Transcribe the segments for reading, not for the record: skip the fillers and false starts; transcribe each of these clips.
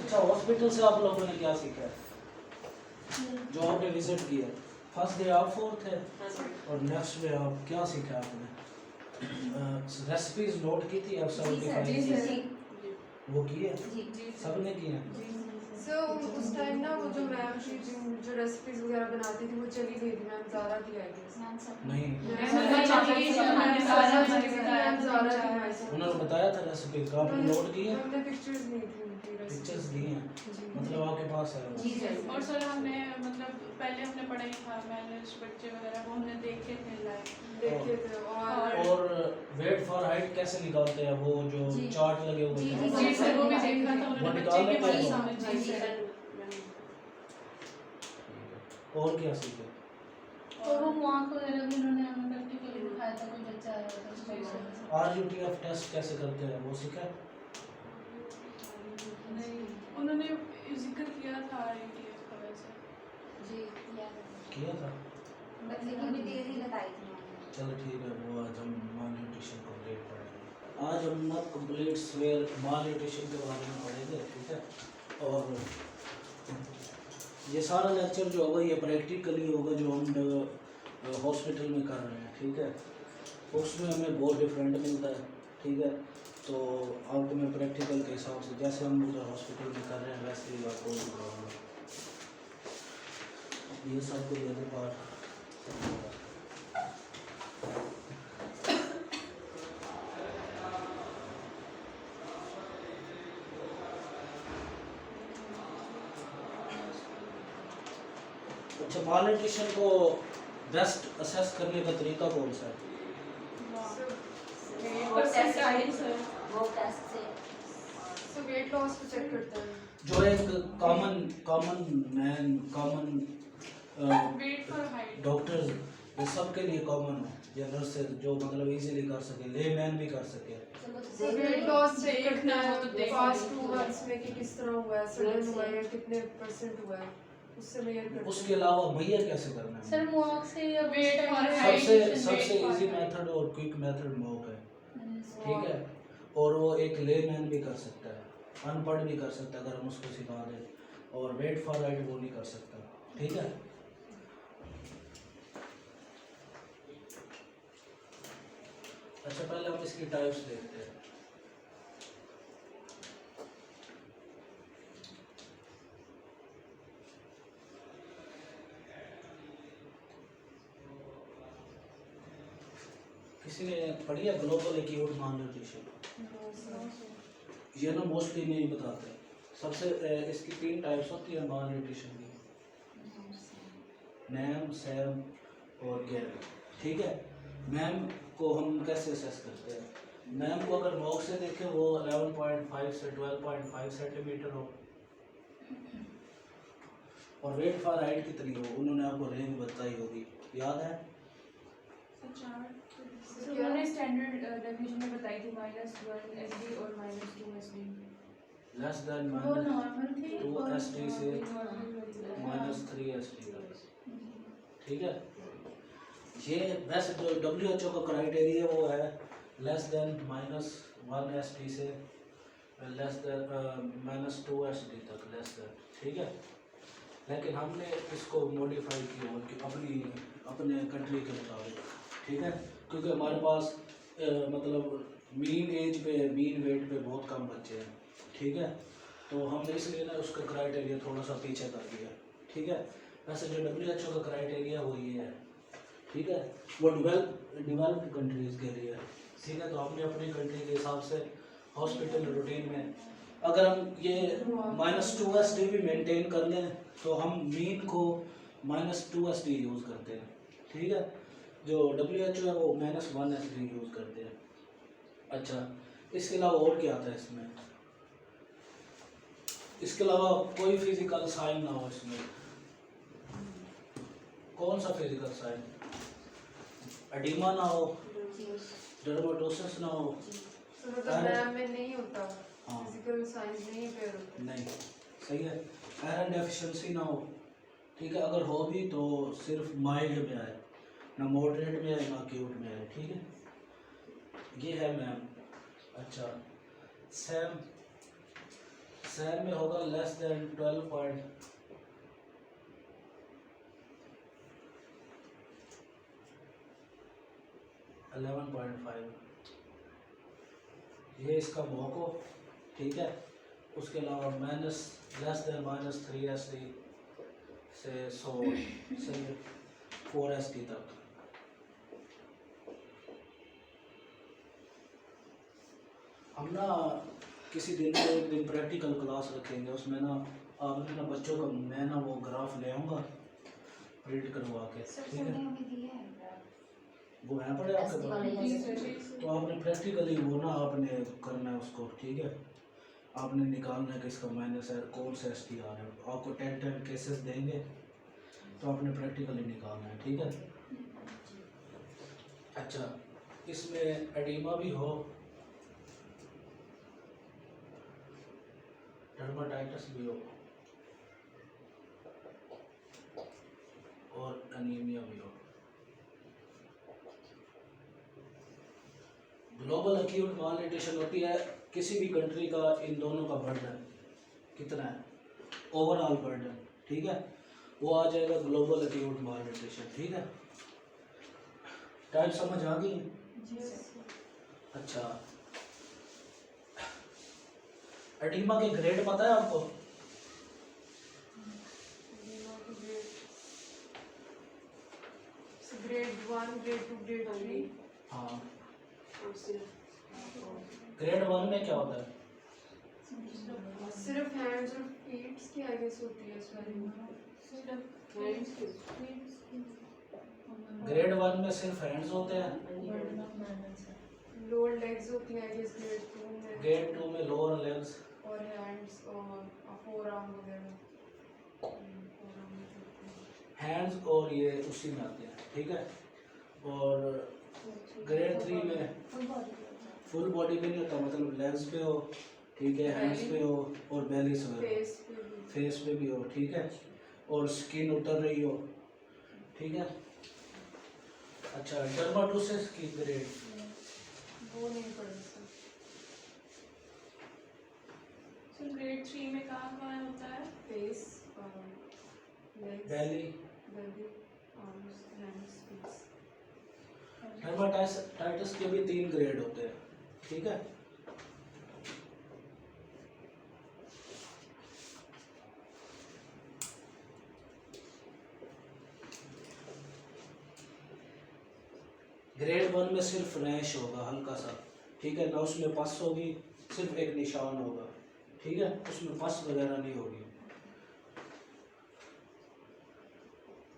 अच्छा, हॉस्पिटल से आप लोगों ने क्या सीखा है जो आपने विजिट किया? फर्स्ट डे आप 4 थे और नेक्स्ट डे आप क्या सीखा आपने? रेसिपीज नोट की थी आप सब वो किए? सबने किए? सो उस टाइम ना वो जो मैम थी जो रेसिपीज वगैरह बनाती थी वो चली गई थी, मैम ज़ारा थी आई गेस। नहीं, उन्होंने बताया था रेसिपी का, आपने नोट की है? हमने पिक्चर्स ली थी उनकी पिक्चर्स दी हैं, मतलब आपके पास है वो? जी सर। और सर हमने मतलब पहले हमने पढ़ा ही था मैनेज बच्चे वगैरह वो हमने देखे थे लाइव। देखे थे और वेट फॉर हाइट कैसे निकालते हैं वो जो चार्ट लगे हुए हैं? जी सर वो भी देखा था वो उन्होंने निकाल बच्चे के लेते बारे हैं? में। जी सर। और क्या सीखे? और वो मार्क वगैरह भी उन्होंने हमें प्रैक्टिकली दिखाया था, कोई बच्चा आया था उसको। RUTF टेस्ट कैसे करते हैं वो सीखा? नहीं उन्होंने जिक्र किया था IELTS का वैसे। जी किया था? लेकिन डिटेल ही बताई थी मैंने। चलो ठीक है, वो आज हम माल न्यूट्रिशन कंप्लीट पढ़ेंगे। आज हम ना कंप्लीट स्वेयर माल न्यूट्रिशन के बारे में पढ़ेंगे, ठीक है? और ये सारा लेक्चर जो होगा ये प्रैक्टिकली होगा जो हम हॉस्पिटल में कर रहे हैं, ठीक है? उसमें हमें बहुत डिफरेंट मिलता है, ठीक है? तो आपको मैं प्रैक्टिकल के हिसाब से जैसे हम उधर हॉस्पिटल में कर रहे हैं वैसे ही आपको भी कराऊंगा। ये सब कुछ लेने पार्ट अच्छा, माल न्यूट्रिशन को बेस्ट असेस करने का तरीका कौन सा है? वो टेस्ट से सो वेट लॉस को चेक करते हैं। जो एक common weight for height doctors ये सब के लिए कॉमन है, या नर्सेज जो मतलब इजीली कर सके, लेमैन भी कर सके। सो वेट लॉस चेक करना देखना है है तो देख पास्ट सकते 2 मंथ्स में कि किस तरह हुआ है, सडन हुआ है, कितने परसेंट हुआ है, उससे मेजर करते हैं। उसके अलावा मैयर कैसे करना है? सर मॉक से या वेट फॉर सबसे- हाइट सबसे इजी मेथड और क्विक मेथड मॉक है, ठीक है? और वो एक लेमैन भी कर सकता है, अनपढ़ भी कर सकता है अगर हम उसको सिखा दें, और वेट फॉर हाइट वो नहीं कर सकता, ठीक है? अच्छा, पहले हम इसकी टाइप्स देखते हैं। किसी ने पढ़ी है ग्लोबल एक्यूट माल न्यूट्रिशन? ये ना मोस्टली नहीं बताते। सबसे इसकी 3 टाइप्स होती है माल न्यूट्रिशन की, नैम, सैम और गैप, ठीक है? मैम को हम कैसे असेस करते हैं? मैम को अगर मॉक से देखें वो 11.5 से 12.5 सेंटीमीटर हो, और वेट फॉर हाइट कितनी हो उन्होंने आपको रेंज बताई होगी, याद है? सो उन्होंने स्टैंडर्ड डेफिनेशन में बताई थी -1 SD और -2 SD। लेस देन वो नॉर्मल थी 2 और SD से -3 SD तक, ठीक है? ये वैसे जो WHO का क्राइटेरिया वो है लेस देन -1 SD से लेस देन -2 SD तक, लेस देन, ठीक है? लेकिन हमने इसको मॉडिफाई किया उनकी अपने कंट्री के मुताबिक, ठीक है? क्योंकि हमारे पास मतलब मीन एज पे मीन वेट पे बहुत कम बच्चे हैं, ठीक है? तो हमने इसलिए ना उसका क्राइटेरिया थोड़ा सा पीछे कर दिया, ठीक है? वैसे जो WHO का क्राइटेरिया वो ये है, ठीक है? वो डेवलप्ड कंट्रीज़ के लिए है, ठीक है? तो हमने अपनी कंट्री के हिसाब से हॉस्पिटल रूटीन में अगर हम ये -2 SD भी मेंटेन कर लें तो हम मीन को -2 SD यूज़ करते हैं, ठीक है? जो WHO है वो -1 SD यूज़ करते हैं। अच्छा, इसके अलावा और क्या आता है इसमें? इसके अलावा कोई फिजिकल साइन ना हो इसमें? कौन सा फिजिकल साइन? एडिमा ना हो, डर्माटोसिस ना हो, सो मतलब मैम में नहीं होता, हाँ। फिजिकल साइंस नहीं पेयर होता। नहीं, सही है? आयरन डेफिशिएंसी ना हो, ठीक है? अगर हो भी तो सिर्फ माइल्ड में आए, ना मॉडरेट में आए ना एक्यूट में आए, ठीक है? ये है मैम। अच्छा, सैम में होगा लेस देन 11.5, ये इसका मोको, ठीक है। उसके अलावा माइनस लेस देन -3 SD से 4 SD तक। हम ना किसी दिन को एक दिन प्रैक्टिकल क्लास रखेंगे, उसमें ना आपने ना बच्चों का मैं ना वो ग्राफ ले आऊँगा प्रिंट करवा के, ठीक है। वो है पड़े आपके पास, तो आपने प्रैक्टिकली वो ना आपने करना है उसको, ठीक है। आपने निकालना है कि इसका माइनस है कौन सा SD आ रहा है। आपको 10 केसेस देंगे तो आपने प्रैक्टिकली निकालना है, ठीक है। अच्छा, इसमें एडिमा भी हो, डर्माटाइटिस भी हो और एनीमिया भी हो। ग्लोबल एक्यूट मालन्यूट्रिशन होती है किसी भी कंट्री का, इन दोनों का बर्डन कितना है, ओवरऑल बर्डन, ठीक है, वो आ जाएगा ग्लोबल एक्यूट मालन्यूट्रिशन, ठीक है। टाइप समझ आ गई? अच्छा, एडिमा के ग्रेड पता है आपको? Grade 1, grade 2, grade 3। हाँ, ग्रेड 1 में क्या होता है? सिर्फ हैंड्स और फीट्स की आई गेस होती है स्वेलिंग। ग्रेड 1 में सिर्फ हैंड्स होते हैं, लोअर लेग्स होती हैं आई गेस ग्रेड 2 में, ग्रेड 2 में लोअर लेग्स और हैंड्स और फोर आर्म वगैरह। हैंड्स और ये उसी में आते हैं, ठीक है। और ग्रेड 3 में फुल बॉडी पे नहीं होता, मतलब लेग्स पे हो, ठीक है, हैंड्स पे हो और बेली पे हो, फेस पे भी हो, ठीक है, और स्किन उतर रही हो, ठीक है। अच्छा, डर्माटोसिस की ग्रेड वो नहीं पढ़ी सर। सर ग्रेड 3 में कहाँ कहाँ होता है? फेस, लेग्स, बेली। बेली, आर्म्स, हैंड्स, फीट्स। डर्माटाइटिस के भी 3 ग्रेड होते हैं, ठीक है। ग्रेड 1 में सिर्फ रैश होगा हल्का सा, ठीक है ना, उसमें पस होगी, सिर्फ एक निशान होगा, ठीक है, उसमें पस वगैरह नहीं होगी।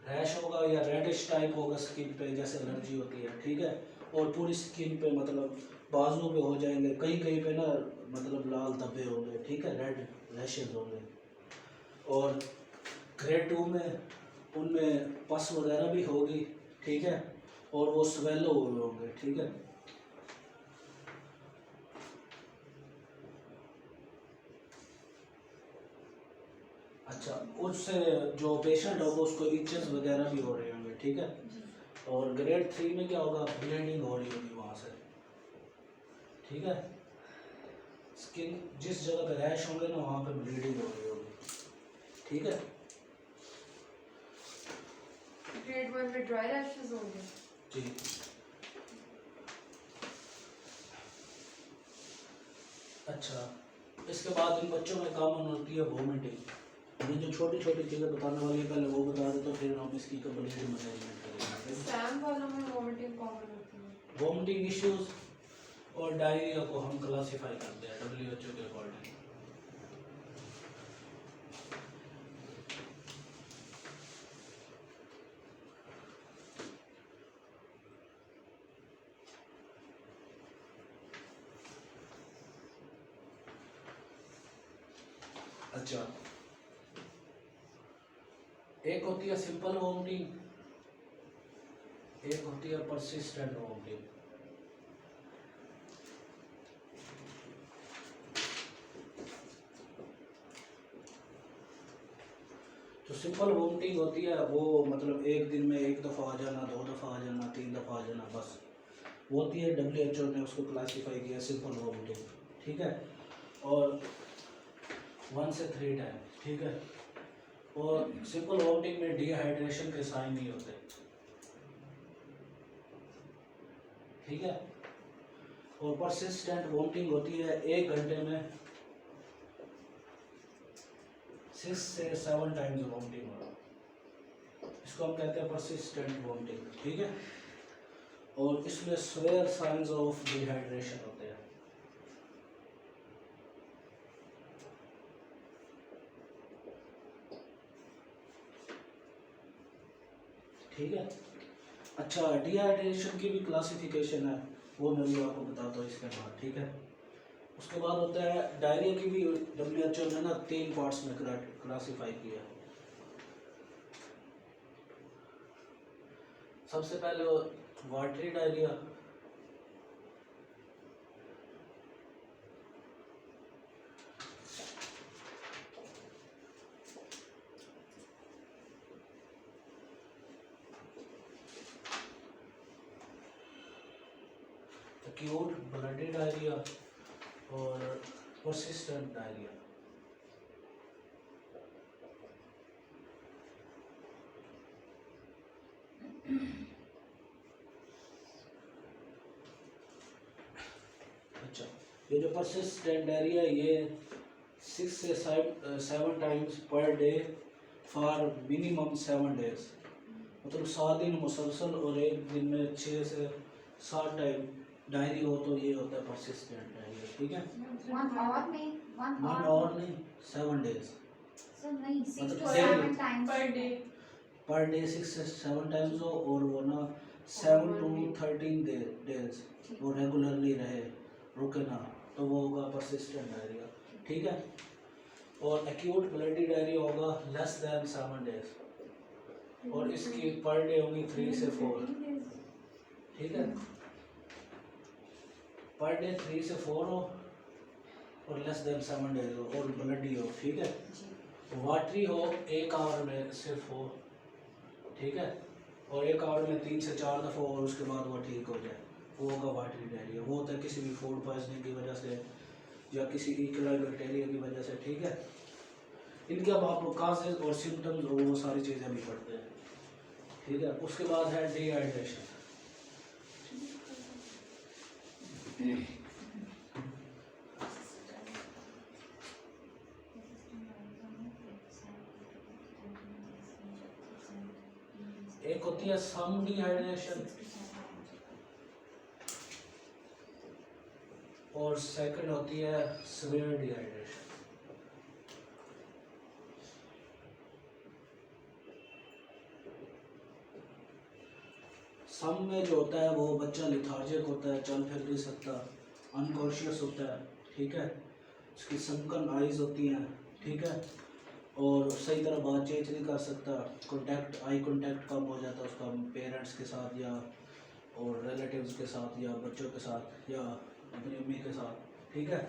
रैश होगा या रेडिश टाइप होगा स्किन पे, जैसे एलर्जी होती है, ठीक है, और पूरी स्किन पे मतलब बाजू पे हो जाएंगे, कहीं कहीं पे ना मतलब लाल धब्बे होंगे, ठीक है, रेड रैशेज होंगे। और ग्रेड 2 में उनमें पस वगैरह भी होगी, ठीक है, और वो स्वेलो हुए होंगे, ठीक है। अच्छा, उससे जो पेशेंट होगा उसको इचेस वगैरह भी हो रहे होंगे, ठीक है। और ग्रेड 3 में क्या होगा, ब्लीडिंग हो रही होगी वहाँ से, ठीक है। स्किन जिस जगह पे रैश होंगे ना वहाँ पे ब्लीडिंग हो रही होगी, ठीक है। ग्रेड 1 में ड्राई रैशेस होंगे। जी, अच्छा, इसके बाद इन बच्चों में कॉमन होती है वोमिटिंग। ये जो छोटी छोटी चीज़ें बताने वाली है पहले वो बता दे, तो फिर हम इसकी कंप्लीट मैनेजमेंट करेंगे। सैम वालों में वोमिटिंग कॉमन होती है। वोमिटिंग इश्यूज और डायरिया को हम क्लासिफाई करते हैं WHO के अकॉर्डिंग। अच्छा, एक होती है सिंपल वोमिटिंग, एक होती है परसिस्टेंट वोमिटिंग। जो सिंपल वोमिटिंग होती है वो मतलब एक दिन में 1 दफ़ा आ जाना, 2 दफ़ा आ जाना, 3 दफ़ा आ जाना, बस वो होती है। WHO ने उसको क्लासिफाई किया सिंपल वोमिटिंग, ठीक है। और 1 से 3 टाइम, ठीक है। और सिंपल वोमिटिंग में डिहाइड्रेशन के साइन नहीं होते, ठीक है। और परसिस्टेंट वोमिटिंग होती है 1 घंटे में 6 से 7 टाइम्स वोमिटिंग होना, इसको हम कहते हैं परसिस्टेंट वोमिटिंग, ठीक है। और इसमें स्वेयर साइंस ऑफ डिहाइड्रेशन होते हैं। ठीक है। अच्छा, डिहाइड्रेशन की भी क्लासिफिकेशन है, वो मैं भी आपको बताता हूँ इसके बाद, ठीक है। उसके बाद होता है डायरिया की भी WHO ने ना 3 पार्ट्स में क्लासिफाई किया। सबसे पहले watery diarrhoea, acute bloody diarrhoea और परसिस्टेंट डायरिया। अच्छा, ये जो परसिस्टेंट डायरिया ये 6 से 7 times per day for minimum 7 days, मतलब 7 दिन मुसलसल और एक दिन में 6 से 7 टाइम डायरी हो तो ये होता है परसिस्टेंट डायरिया, ठीक है। 1 आवर में 1 1 आवर नहीं, 7 डेज सर नहीं 6 मतलब to daily 7 times per day 6 से 7 टाइम्स हो, और वो ना 7 to 13 डेज वो रेगुलरली रहे, रुके ना, तो वो होगा परसिस्टेंट डायरिया, ठीक है। और एक्यूट ब्लडी डायरिया होगा लेस देन 7 डेज, और इसकी पर डे होगी 3 से 4, ठीक है। पर डे 3 से 4 हो और लेस देन 7 डेज हो और ब्लडी हो, ठीक है। वाटरी हो 1 आवर में सिर्फ हो, ठीक है, और 1 आवर में 3 से 4 दफ़ा और उसके बाद वो ठीक हो जाए, वो होगा वाटरी डायरिया। वो होता है किसी भी फूड पॉइजनिंग की वजह से या किसी इकोलाई बैक्टीरिया की वजह से, ठीक है। इनके अब आप काजेज और सिम्टम्स और वो सारी चीज़ें भी पढ़ते हैं, ठीक है। उसके बाद है डिहाइड्रेशन। एक होती है सम डिहाइड्रेशन और सेकंड होती है सीवियर डिहाइड्रेशन। सम में जो होता है वो बच्चा लिथार्जिक होता है, चल फिर नहीं सकता, अनकॉन्शियस होता है, ठीक है। उसकी सनकन आइज होती हैं, ठीक है, और सही तरह बातचीत नहीं कर सकता, कांटेक्ट आई कांटेक्ट कम हो जाता है उसका पेरेंट्स के साथ या और रिलेटिव्स के साथ या बच्चों के साथ या अपनी अम्मी के साथ, ठीक है।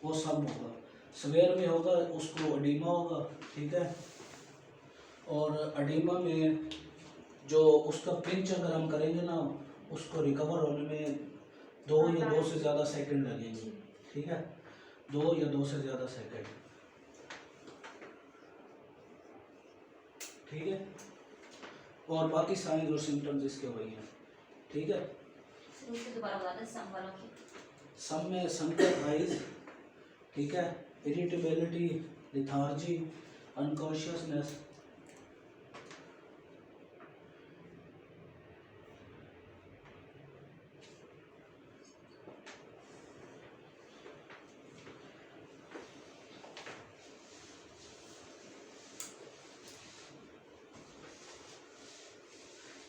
वो सब होगा। सवेर में होगा उसको अडीमा होगा, ठीक है। और अडीमा में जो उसका पिंच अगर हम करेंगे ना उसको रिकवर होने में 2 या 2 से ज़्यादा सेकंड लगेंगे, ठीक है, 2 या 2 से ज़्यादा सेकंड, ठीक है। और बाकी साइंस और सिम्टम्स इसके वही हैं, ठीक है। फिर उससे दोबारा बता दें सम वालों की। सम में सनकन आइज, ठीक है, इरिटेबिलिटी, लिथार्जी, अनकॉन्शियसनेस,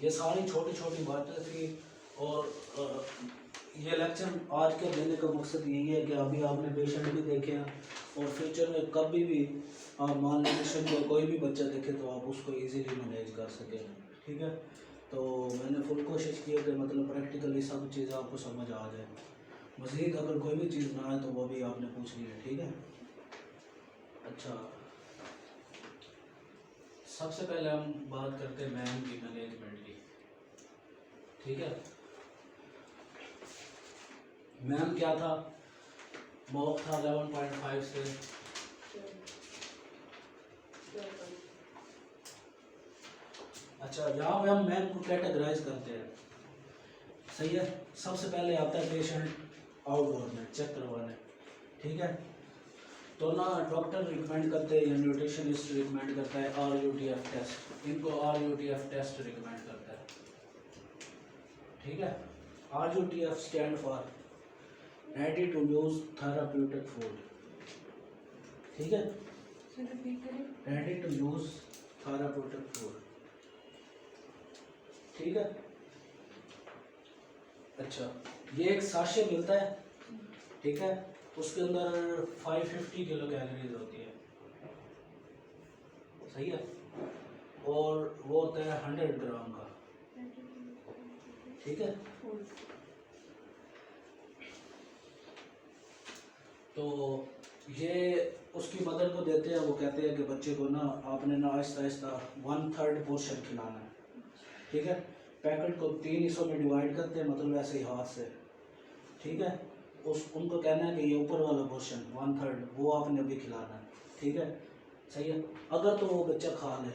ये सारी छोटी छोटी बातें थी। और ये लेक्चर आज के देने का मकसद यही है कि अभी आपने पेशेंट भी देखे हैं और फ्यूचर में कभी भी आप मान लीजिए कोई भी बच्चा देखे तो आप उसको इजीली मैनेज कर सकें, ठीक है। तो मैंने फुल कोशिश की है कि मतलब प्रैक्टिकली सब चीज़ आपको समझ आ जाए। मज़ीद अगर कोई भी चीज़ ना आए तो वो भी आपने पूछनी है, ठीक है। अच्छा, सबसे पहले हम बात करते हैं मैम की मैनेजमेंट की, ठीक है। मैम क्या था, मॉक था 11.5 से अच्छा, यहाँ पे हम मैम को कैटेगराइज करते हैं, सही है। सबसे पहले आता है पेशेंट आउटडोर में चेक करवाने, ठीक है। तो ना डॉक्टर रिकमेंड करते हैं या न्यूट्रिशनिस्ट रिकमेंड करता है RUTF टेस्ट, इनको RUTF टेस्ट रिकमेंड करता है, ठीक है। RUTF stand for ready to use therapeutic food, ठीक है, ready to use therapeutic food, ठीक है। अच्छा, ये एक साशे मिलता है, ठीक है, उसके अंदर 550 किलो कैलोरीज होती है, सही है, और वो होता है 100 ग्राम का, ठीक है। तो ये उसकी मदर को देते हैं, वो कहते हैं कि बच्चे को ना आपने ना आहिस्ता आहिस्ता 1/3 पोर्शन खिलाना है, ठीक है। पैकेट को 3 हिस्सों में डिवाइड करते हैं, मतलब ऐसे ही हाथ से, ठीक है। उनको कहना है कि ये ऊपर वाला पोर्शन 1/3 वो आपने अभी खिलाना है, ठीक है, सही है। अगर तो वो बच्चा खा ले,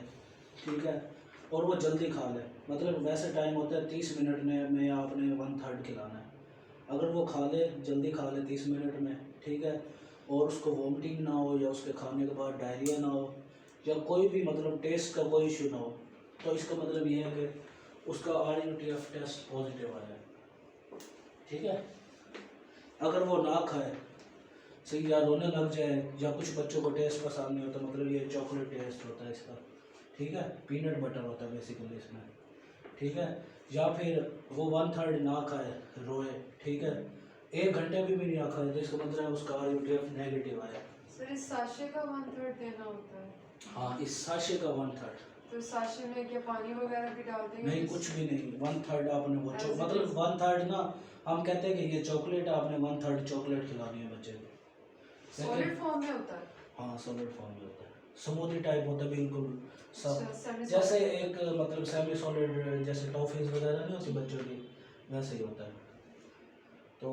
ठीक है, और वो जल्दी खा ले, मतलब वैसे टाइम होता है 30 मिनट में आपने 1/3 खिलाना है। अगर वो खा ले, जल्दी खा ले 30 मिनट में, ठीक है, और उसको वॉमिटिंग ना हो या उसके खाने के बाद डायरिया ना हो या कोई भी मतलब टेस्ट का कोई इशू ना हो, तो इसका मतलब ये है कि उसका RUTF टेस्ट पॉजिटिव आया है, ठीक है। अगर वो ना खाए, सही, या रोने लग जाए या कुछ बच्चों को टेस्ट पसंद नहीं होता, मतलब ये चॉकलेट टेस्ट होता है इसका, ठीक है, पीनट बटर होता है बेसिकली इसमें, ठीक है, या फिर वो 1/3 ना खाए, रोए, ठीक है, 1 घंटे भी नहीं ना खाए, तो इसका मतलब है उसका RUTF नेगेटिव आया। सर इस साशे का 1/3 देना होता है? हाँ, इस साशे का 1/3। तो साशे में क्या पानी वगैरह भी डालते हैं? नहीं, कुछ भी नहीं, 1/3 आपने वो मतलब 1/3 ना, हम कहते हैं कि ये चॉकलेट आपने 1/3 चॉकलेट खिलानी है बच्चे को। सॉलिड फॉर्म में होता है? हाँ, सॉलिड फॉर्म में होता है, स्मूदी टाइप होता है बिल्कुल सब, अच्छा, semi-solid। जैसे एक मतलब सेमी सॉलिड, जैसे टॉफीज वगैरह नहीं होती बच्चों की, वैसे ही होता है। तो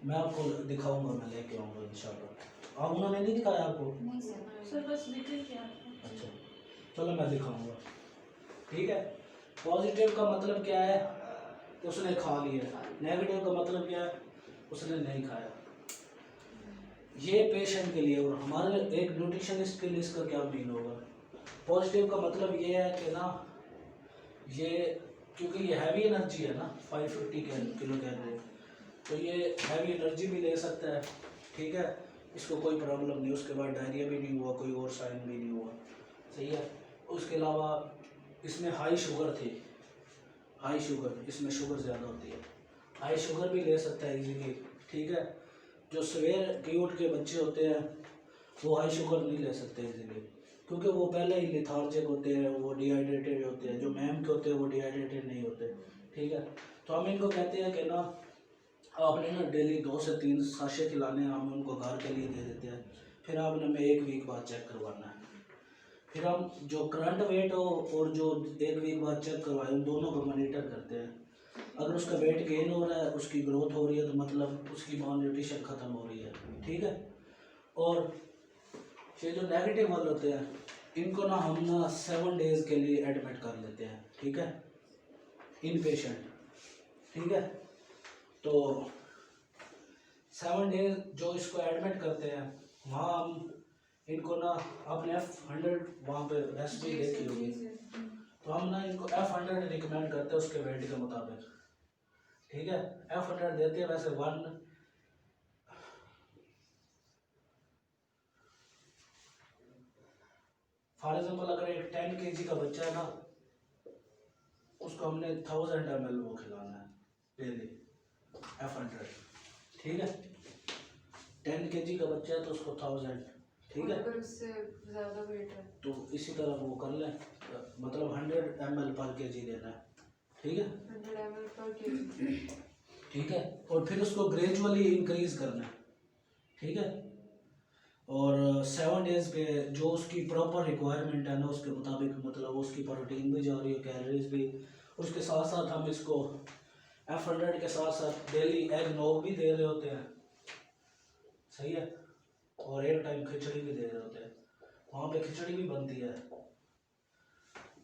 मैं आपको दिखाऊंगा, मैं लेके आऊँगा इंशाल्लाह। आप उन्होंने नहीं दिखाया आपको? नहीं सर। सर बस दिखे क्या? अच्छा, चलो मैं दिखाऊंगा, ठीक है। पॉजिटिव का मतलब क्या है कि उसने खा लिया, नेगेटिव का मतलब क्या है उसने नहीं खाया। ये पेशेंट के लिए, और हमारे एक न्यूट्रिशनिस्ट के लिए इसका क्या मीन होगा। पॉजिटिव का मतलब ये है कि ना, ये क्योंकि ये हैवी एनर्जी है ना, 550 किलो कैलोरी, तो ये हैवी एनर्जी भी ले सकता है, ठीक है, इसको कोई प्रॉब्लम नहीं, उसके बाद डायरिया भी नहीं हुआ, कोई और साइन भी नहीं हुआ, सही है। उसके अलावा इसमें हाई शुगर थी, हाई शुगर, इसमें शुगर ज़्यादा होती है, हाई शुगर भी ले सकता है इजीली, ठीक है। जो सवेर के उठ के बच्चे होते हैं वो हाई शुगर नहीं ले सकते इजीली, क्योंकि वो पहले ही लिथार्जिक होते हैं, वो डिहाइड्रेटेड होते हैं। जो मैम के होते हैं वो डिहाइड्रेटेड नहीं होते, ठीक है। तो हम इनको कहते हैं कि ना आपने ना डेली 2 से 3 साशे खिलाने हैं, हम उनको घर के लिए दे देते हैं, फिर आपने हमें 1 वीक बाद चेक करवाना है। फिर हम जो करंट वेट हो और जो 1 वीक बाद चेक करवाए, उन दोनों को मॉनिटर करते हैं। अगर उसका वेट गेन हो रहा है, उसकी ग्रोथ हो रही है, तो मतलब उसकी माल न्यूट्रिशन ख़त्म हो रही है, ठीक है। और ये जो नेगेटिव वाले होते हैं, इनको ना हम ना 7 डेज़ के लिए एडमिट कर लेते हैं, ठीक है, इन पेशेंट, ठीक है। तो 7 डेज जो इसको एडमिट करते हैं, वहाँ हम इनको ना अपने F100 वहाँ पे रेसिपी देखी होगी, तो हम ना इनको F100 रिकमेंड करते हैं उसके वेट के मुताबिक, ठीक है। F100 देते हैं, वैसे 1 फॉर एग्जाम्पल अगर एक 10 kg का बच्चा है ना, उसको हमने 1000 ml वो खिलाना है डेली, F100, ठीक है। 10 kg का बच्चा है तो उसको 1000, ठीक है। अगर उससे ज़्यादा वेट है तो इसी तरह वो कर लें, मतलब 100 ml पर kg देना है, ठीक है, 100 ml per kg, ठीक है। और फिर उसको ग्रेजुअली इंक्रीज करना है, ठीक है। और 7 डेज पे जो उसकी प्रॉपर रिक्वायरमेंट है ना, उसके मुताबिक मतलब उसकी प्रोटीन भी जा रही है, कैलोरीज भी, उसके साथ साथ हम इसको F100 के साथ साथ डेली एग नोग भी दे रहे होते हैं, सही है, और एक टाइम खिचड़ी भी दे रहे होते हैं। वहाँ पे खिचड़ी भी बनती है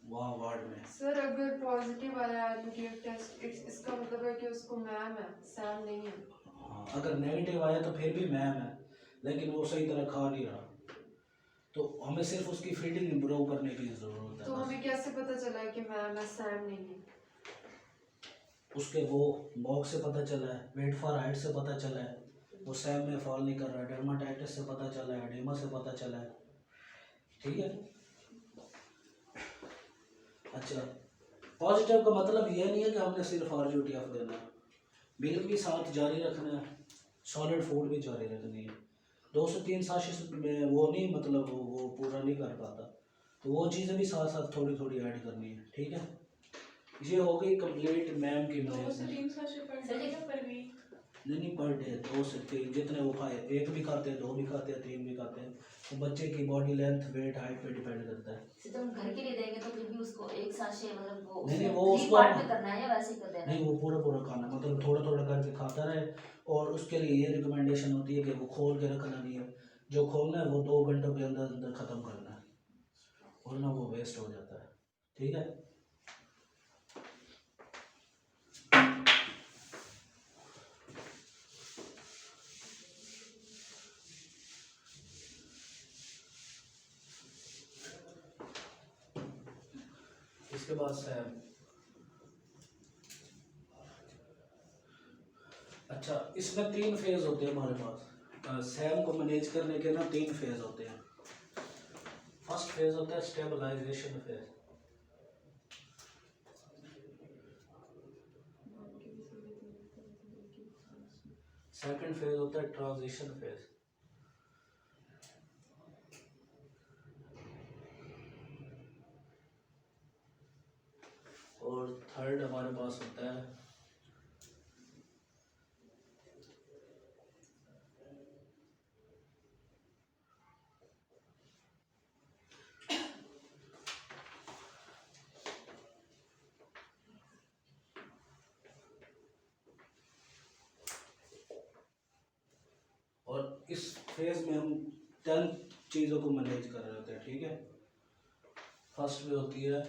वहाँ वार्ड में। सर अगर पॉजिटिव आया एडमिट टेस्ट इसका मतलब है कि उसको मैम है, सैम नहीं है। हाँ, अगर नेगेटिव आया तो फिर भी मैम है, लेकिन वो सही तरह खा नहीं रहा, तो हमें सिर्फ उसकी फीडिंग इम्प्रूव करने की ज़रूरत है। तो बस। हमें कैसे पता चला है कि मैम है, सैम नहीं है? उसके वो मॉक से पता चला है, वेट फॉर हाइट से पता चला है, वो सैम में फॉल नहीं कर रहा है, डर्माटाइटिस से पता चला है, एडेमा से पता चला है। ठीक है। अच्छा, पॉजिटिव का मतलब ये नहीं है कि हमने सिर्फ आरयूटीएफ देना है, मिल्क भी साथ जारी रखना है, सॉलिड फूड भी जारी रखनी है। 2 से 3 साशिश में वो नहीं, मतलब वो पूरा नहीं कर पाता, तो वो चीज़ें भी साथ साथ थोड़ी थोड़ी ऐड करनी है। ठीक है, ये हो गई कंप्लीट मैम की 2 से मैनेजमेंट। 3 सैशे पर डे या पर वीक? नहीं पर डे 2 से 3, जितने वो खाए, 1 भी खाते हैं, 2 भी खाते हैं, 3 भी खाते हैं, तो बच्चे की बॉडी लेंथ वेट हाइट पे डिपेंड करता है। जब हम घर के लिए देंगे तो फिर भी उसको एक साशे मतलब वो नहीं, उसको वो थ्री उसको पार्ट में करना है या वैसे ही कर देना है? नहीं, वो पूरा पूरा खाना, मतलब थोड़ा थोड़ा करके खाता रहे, और उसके लिए ये रिकमेंडेशन होती है कि वो खोल के रखना नहीं है, जो खोलना है वो 2 घंटों के अंदर अंदर ख़त्म करना है, वरना वो वेस्ट हो जाता है। ठीक है। इसके बाद सैम। अच्छा, इसमें 3 फेज होते हैं हमारे पास। सैम को मैनेज करने के ना 3 फेज होते हैं। फर्स्ट फेज होता है स्टेबलाइजेशन फेज, सेकंड फेज होता है ट्रांजिशन फेज, और थर्ड हमारे पास होता है और इस फेज में हम 10 चीज़ों को मैनेज कर रहे होते हैं। ठीक है। फर्स्ट में होती है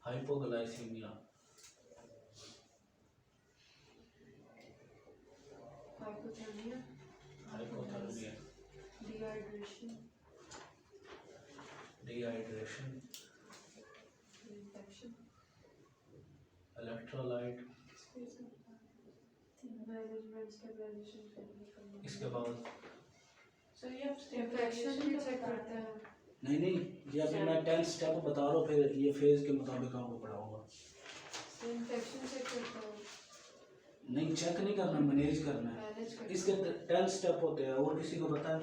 hypoglycaemia, hypothermia, hypothermia, dehydration, dehydration, infection, electrolyte. Management, stabilisation. इसके बाद सर ये आप इन्फेक्शन भी चेक करते हैं। नहीं, ये अभी मैं 10 स्टेप बता रहा हूँ, फिर ये फेज के मुताबिक आपको पढ़ाऊंगा। इन्फेक्शन चेक करता हूँ, नहीं, चेक नहीं करना, मैनेज करना है। मैनेज करता इसके 10 स्टेप होते हैं, और किसी को पता है?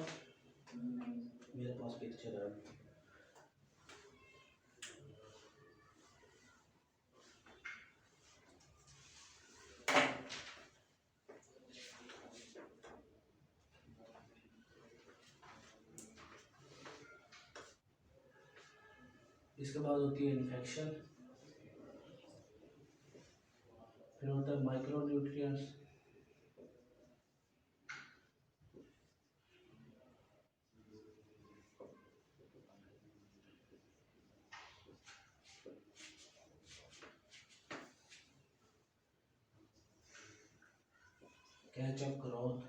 मेरे पास पिक्चर है। इसके बाद होती है इन्फेक्शन, फिर होता है माइक्रो न्यूट्रिएंट्स, कैचअप ग्रोथ,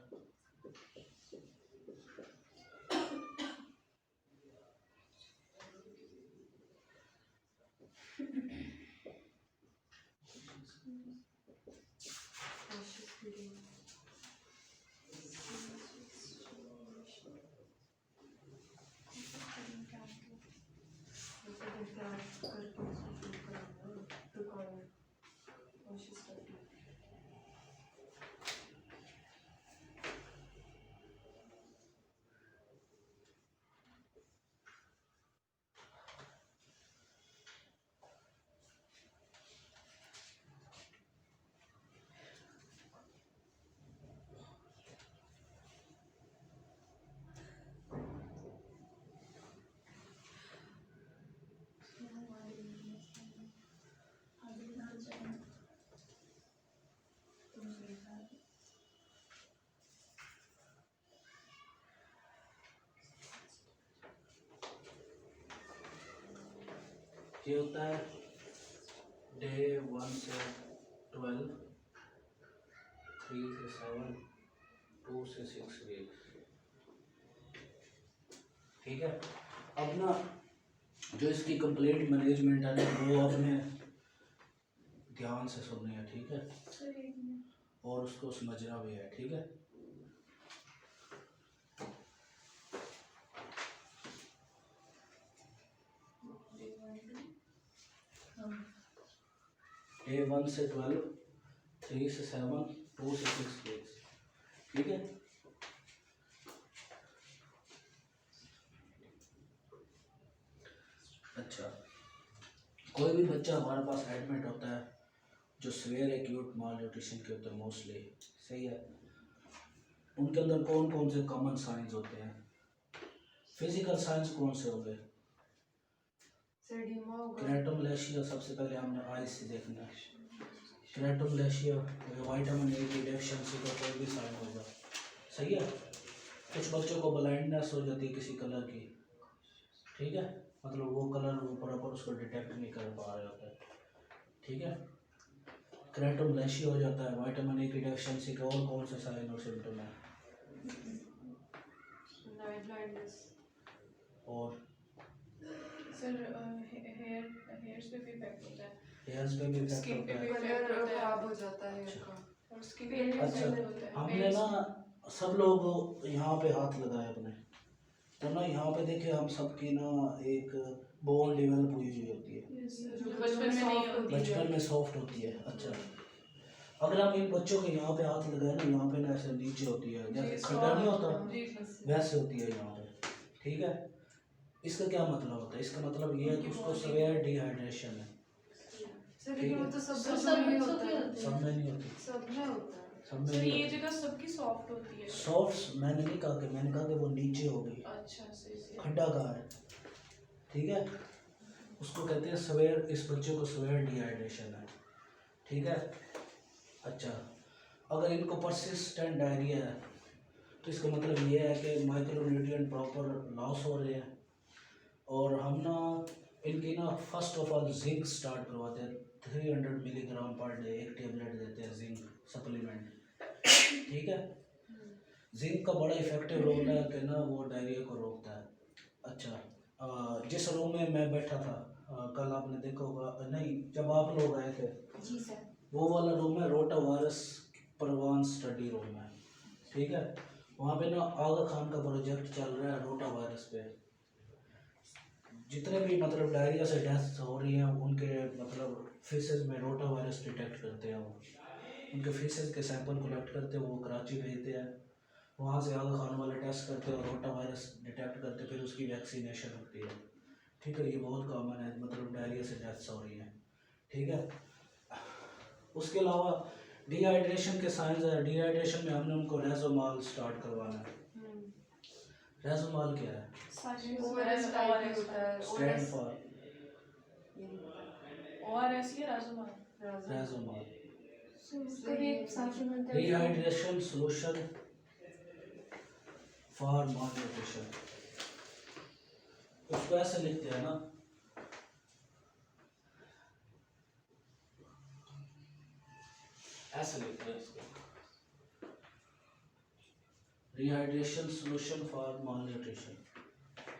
ये होता है डे 1 से 12, 3 से 7, 2 से 6 वीक। ठीक है, अब ना जो इसकी कंप्लीट मैनेजमेंट है ना वो आपने ध्यान से सुननी है, ठीक है, और उसको समझना भी है, ठीक है। डे 1 से 12, 3 से 7, 2 से 6 वीक्स, ठीक है। अच्छा, कोई भी बच्चा हमारे पास एडमिट होता है जो सीवियर एक्यूट माल न्यूट्रिशन के होते हैं मोस्टली, सही है, उनके अंदर कौन कौन से कॉमन साइंस होते हैं? फिजिकल साइंस कौन से होंगे? सेडीमा होगा, क्रेटोमलेशिया सबसे पहले हमने आईज से देखना है। क्रेटोमलेशिया विटामिन ए की डेफिशिएंसी का कोई भी साइन होगा, सही है। कुछ बच्चों को ब्लाइंडनेस हो जाती है किसी कलर की, ठीक है, मतलब वो कलर वो प्रॉपर उसको डिटेक्ट नहीं कर पा रहे होते, ठीक है। क्रेटोमलेशिया हो जाता है। विटामिन ए की डेफिशिएंसी के और कौन से साइन और सिम्टम है? नाइट ब्लाइंडनेस, और सर हेयर्स पे भी इफेक्ट होता है, हेयर्स पे भी इफेक्ट स्किन पे होता भी है। इफेक्ट कलर होता है खराब हो जाता है हेयर का। और स्किन पे भी अच्छा, इफेक्ट होता है। हमने ना सब लोग यहाँ पे हाथ लगाए अपने, तो ना यहाँ पे देखिए हम सबकी ना एक बोन डेवलप हुई हुई होती है, जो बचपन में नहीं होती है। बचपन में सॉफ्ट होती है। अच्छा, अगर हम इन बच्चों के यहाँ पे हाथ लगाए ना, यहाँ पे ना ऐसे नीचे होती है, जैसे जी, खड्डा नहीं soft, होता जी, वैसे होती है यहाँ पे, ठीक है। इसका क्या मतलब होता है? इसका मतलब ये है कि उसको सीवियर डिहाइड्रेशन है। सर ठीक लेकिन है। वो तो सब सब बच्चों में ही बच्चों होता के है, होते हैं। सब में नहीं होती, सब में होता है। सब में सर नहीं ये होती। जगह सबकी सॉफ्ट होती है। सॉफ्ट मैंने नहीं कहा कि, मैंने कहा कि वो नीचे हो गई, अच्छा सही खड्डा कहाँ है, ठीक है, उसको कहते हैं सीवियर, इस बच्चे को सीवियर डिहाइड्रेशन है, ठीक है। अच्छा, अगर इनको परसिस्टेंट डायरिया है तो इसका मतलब ये है कि माइक्रोन्यूट्रिएंट प्रॉपर लॉस हो रहे हैं, और हम ना इनकी ना first of all zinc start करवाते हैं, 300 मिलीग्राम पर डे एक टेबलेट देते हैं जिंक सप्लीमेंट, ठीक है। जिंक का बड़ा इफेक्टिव रोल है कि ना वो डायरिया को रोकता है। अच्छा, जिस रूम में मैं बैठा था कल आपने देखा होगा, नहीं जब आप लोग आए थे, जी सर। वो वाला रूम है रोटा वायरस परवान स्टडी रूम है, ठीक है। वहाँ पे ना आगा खान का प्रोजेक्ट चल रहा है रोटा वायरस पे। जितने भी मतलब डायरिया से डेथ हो रही हैं उनके मतलब फेसेस में रोटा वायरस डिटेक्ट करते हैं, वो उनके फेसेस के सैंपल कलेक्ट करते हैं, वो कराची भेजते हैं, वहाँ से आगा खान वाले टेस्ट करते हैं और रोटा वायरस डिटेक्ट करते, फिर उसकी वैक्सीनेशन होती है, ठीक है। ये बहुत कॉमन है, मतलब डायरिया से डेथ्स हो रही हैं, ठीक है। उसके अलावा डिहाइड्रेशन के साइंस है। डिहाइड्रेशन में हमने उनको रेजोमाल स्टार्ट करवाना है। रेजोमाल क्या है? ओआरएस टाइप ही होता है, स्टैंड फॉर ये नहीं पता। ORS ये राजमा रेजोमाल, उसका भी एक साक्षी बनता है। Dehydration solution for malnutrition. उसको ऐसे लिखते हैं ना, ऐसे लिखते हैं इसको, डिहाइड्रेशन सोल्यूशन फॉर मालन्यूट्रिशन,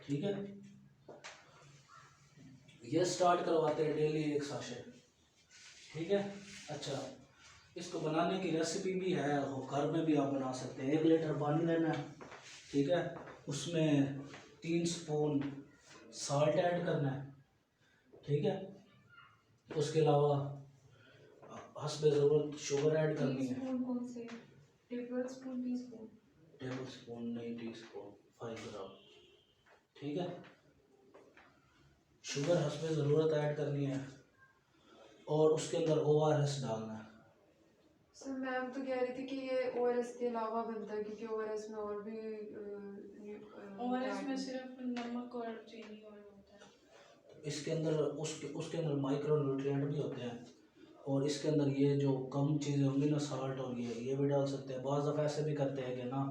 ठीक है। ये स्टार्ट करवाते हैं डेली एक साशे, ठीक है। अच्छा, इसको बनाने की रेसिपी भी है, घर में भी आप बना सकते हैं। 1 लीटर पानी लेना है, ठीक है, उसमें 3 स्पून साल्ट ऐड करना है, ठीक है। उसके अलावा हस्बे ज़रूरत शुगर ऐड करनी है, टीस्पून कौन से? Tablespoon, teaspoon? टेबल स्पून नहीं, टी स्पून, 5 ग्राम, ठीक है। शुगर हस्बे ज़रूरत ऐड करनी है, और उसके अंदर ORS डालना है। सर मैम तो कह रही थी कि ये ओआरएस के अलावा बनता है, क्योंकि ओआरएस में और भी ORS में सिर्फ नमक और चीनी और होता है। इसके अंदर उसके अंदर माइक्रो न्यूट्रिएंट भी होते हैं, और इसके अंदर ये जो कम चीज़ें होंगी ना, साल्ट और ये भी डाल सकते हैं। बाज़ दफ़ा ऐसे भी करते हैं कि ना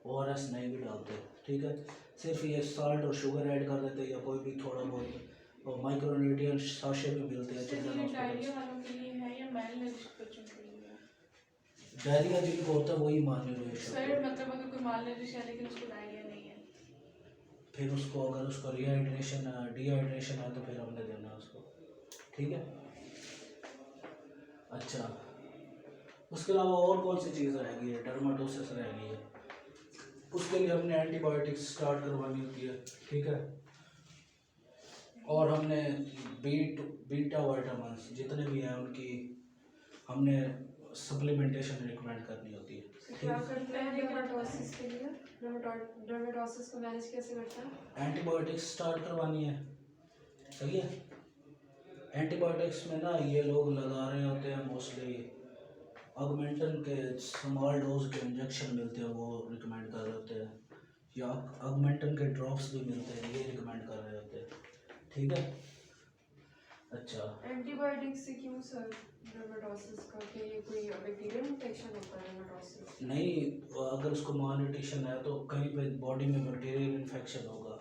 ORS नहीं भी डालते, ठीक है, सिर्फ ये साल्ट और शुगर ऐड कर देते हैं, या कोई भी थोड़ा बहुत और माइक्रोन्यूट्रिएंट साशे में मिलते हैं सर चिल्ड्रन ये हॉस्पिटल। डायरिया वालों के लिए है या मेल नरिश्ड बच्चों के लिए है? डायरिया जिनको होता है वही मालन्यूट्रिशन सर मतलब अगर कोई माल नरिश है लेकिन उसको डायरिया नहीं है, फिर उसको अगर उसको डिहाइड्रेशन है तो फिर हमने देना है उसको, ठीक है। अच्छा, उसके अलावा और कौन सी चीज़ रहेगी है? डर्माटोसिस रहेगी है, उसके लिए हमने एंटीबायोटिक्स स्टार्ट करवानी होती है, ठीक है। और हमने बीटा वाइटामिन्स जितने भी हैं उनकी हमने सप्लीमेंटेशन रिकमेंड करनी होती है, तो क्या करते हैं डर्मेटोसिस के लिए? डर्मेटोसिस को मैनेज कैसे करते हैं? एंटीबायोटिक्स स्टार्ट करवानी है, सही है। एंटीबायोटिक्स में ना ये लोग लगा रहे होते हैं मोस्टली ऑगमेंटन के स्मॉल डोज के इंजेक्शन मिलते हैं, वो रिकमेंड कर रहे होते हैं, या ऑगमेंटन के ड्रॉप्स भी मिलते हैं, ये रिकमेंड कर रहे होते हैं, ठीक है। अच्छा, एंटीबायोटिक से क्यों सर डर्मेटोसिस का? कि ये कोई बैक्टीरियल इन्फेक्शन होता है डर्मेटोसिस? नहीं, अगर उसको मालन्यूट्रिशन है तो कहीं पे बॉडी में बैक्टीरियल इन्फेक्शन होगा,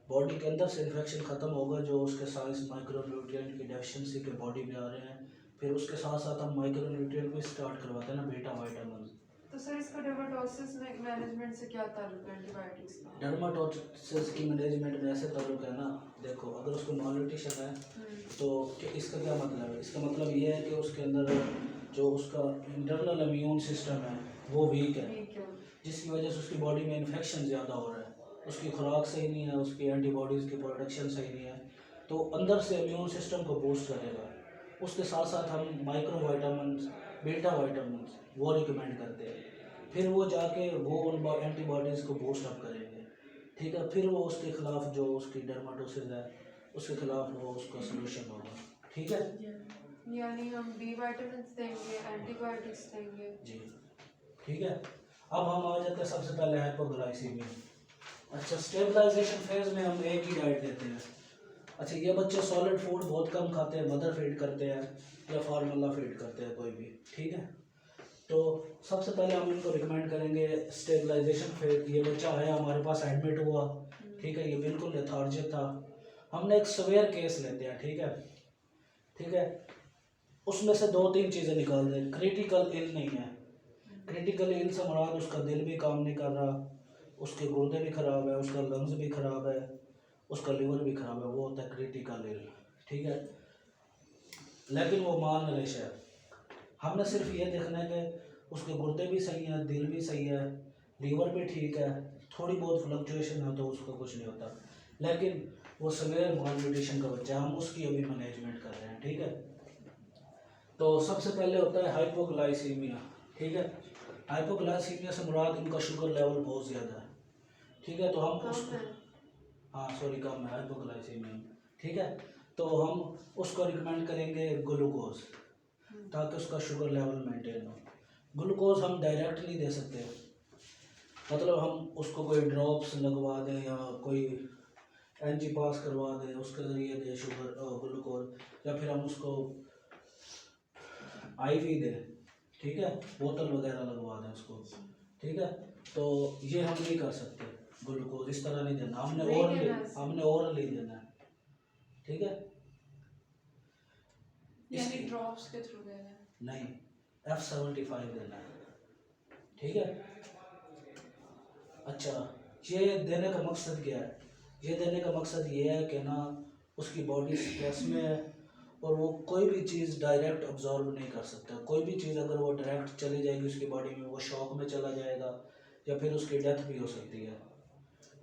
बॉडी के अंदर से इन्फेक्शन ख़त्म होगा जो उसके साइंस माइक्रोन्यूट्रिएंट की डेफिशिएंसी के बॉडी में आ रहे हैं, फिर उसके साथ साथ हम माइक्रोन्यूट्रिएंट भी स्टार्ट करवाते हैं ना, बीटा वाइटामिन। तो सर इसका डर्मेटोसिस में मैनेजमेंट से क्या ताल्लुक है एंटीबायोटिक्स का? डर्माटोसिस की मैनेजमेंट में ऐसे ताल्लुक है ना, देखो अगर उसको मालन्यूट्रिशन है तो इसका क्या मतलब है? इसका मतलब ये है कि उसके अंदर जो उसका इंटरनल इम्यून सिस्टम है वो वीक है, ठीक है। जिसकी वजह से उसकी बॉडी में इन्फेक्शन ज़्यादा हो रहा है, उसकी खुराक सही नहीं है, उसकी एंटीबॉडीज़ की प्रोडक्शन सही नहीं है, तो अंदर से इम्यून सिस्टम को बूस्ट करेगा। उसके साथ साथ हम माइक्रो वाइटामिन, बीटा वाइटामिन वो रिकमेंड करते हैं, फिर वो जाके वो उन एंटीबॉडीज़ को बूस्ट अप करेंगे, ठीक है। फिर वो उसके खिलाफ जो उसकी डर्माटोसिस है उसके खिलाफ वो उसका सोल्यूशन होगा, ठीक है यानी हम बी विटामिन देंगे, एंटीबायोटिक्स देंगे। जी, ठीक है। अब हम आ जाते हैं सबसे पहले हाइपोग्लाइसीमिया। अच्छा, स्टेबलाइजेशन फेज में हम एक ही डाइट देते हैं। अच्छा, ये बच्चे सॉलिड फूड बहुत कम खाते हैं, मदर फीड करते हैं या फार्मूला फीड करते हैं कोई भी, ठीक है। तो सबसे पहले हम इनको रिकमेंड करेंगे स्टेबलाइजेशन फेज। ये बच्चा है हमारे पास एडमिट हुआ, ठीक है, ये बिल्कुल लेथार्जिक था, हमने एक सवेयर केस लेते हैं, ठीक है, ठीक है। उसमें से 2-3 चीज़ें निकाल दें। क्रिटिकल इल नहीं है, क्रिटिकल इल से मुराद उसका दिल भी काम नहीं कर रहा, उसके गुर्दे भी ख़राब है, उसका लंग्स भी ख़राब है, उसका लिवर भी ख़राब है, वो होता है क्रिटिकल इल, ठीक है। लेकिन वो माल नरिश है, हमने सिर्फ ये देखना है कि उसके गुर्दे भी सही हैं, दिल भी सही है, लीवर भी ठीक है, थोड़ी बहुत फ्लक्चुएशन है तो उसका कुछ नहीं होता, लेकिन वो सवेयर मालन्यूट्रिशन का बच्चा है, हम उसकी अभी मैनेजमेंट कर रहे हैं, ठीक है। तो सबसे पहले होता है हाइपोग्लाइसीमिया, ठीक है। हाइपोग्लाइसीमिया से मुराद इनका शुगर लेवल बहुत ज़्यादा है, ठीक है। तो हम उसको कम है हाइपोग्लाइसीमिया, ठीक है। तो हम उसको रिकमेंड करेंगे ग्लूकोज, ताकि उसका शुगर लेवल मेंटेन हो। ग्लूकोज हम डायरेक्ट नहीं दे सकते, मतलब हम उसको कोई ड्रॉप्स लगवा दें या कोई एनजी पास करवा दें, उसके ज़रिए दें शुगर ग्लूकोज, या फिर हम उसको आईवी दें, ठीक है, बोतल वगैरह लगवा दें उसको, ठीक है। तो ये हम नहीं कर सकते, ग्लूकोज इस तरह नहीं देना, हमने ओरली देना है, ठीक है। यानी ड्रॉप्स के थ्रू देना है? नहीं, F75 देना है, ठीक है। अच्छा, ये देने का मकसद क्या है? ये देने का मकसद ये है कि ना उसकी बॉडी स्ट्रेस में है और वो कोई भी चीज़ डायरेक्ट अब्जॉर्ब नहीं कर सकता, कोई भी चीज़ अगर वो डायरेक्ट चली जाएगी उसकी बॉडी में वो शॉक में चला जाएगा या फिर उसकी डेथ भी हो सकती है,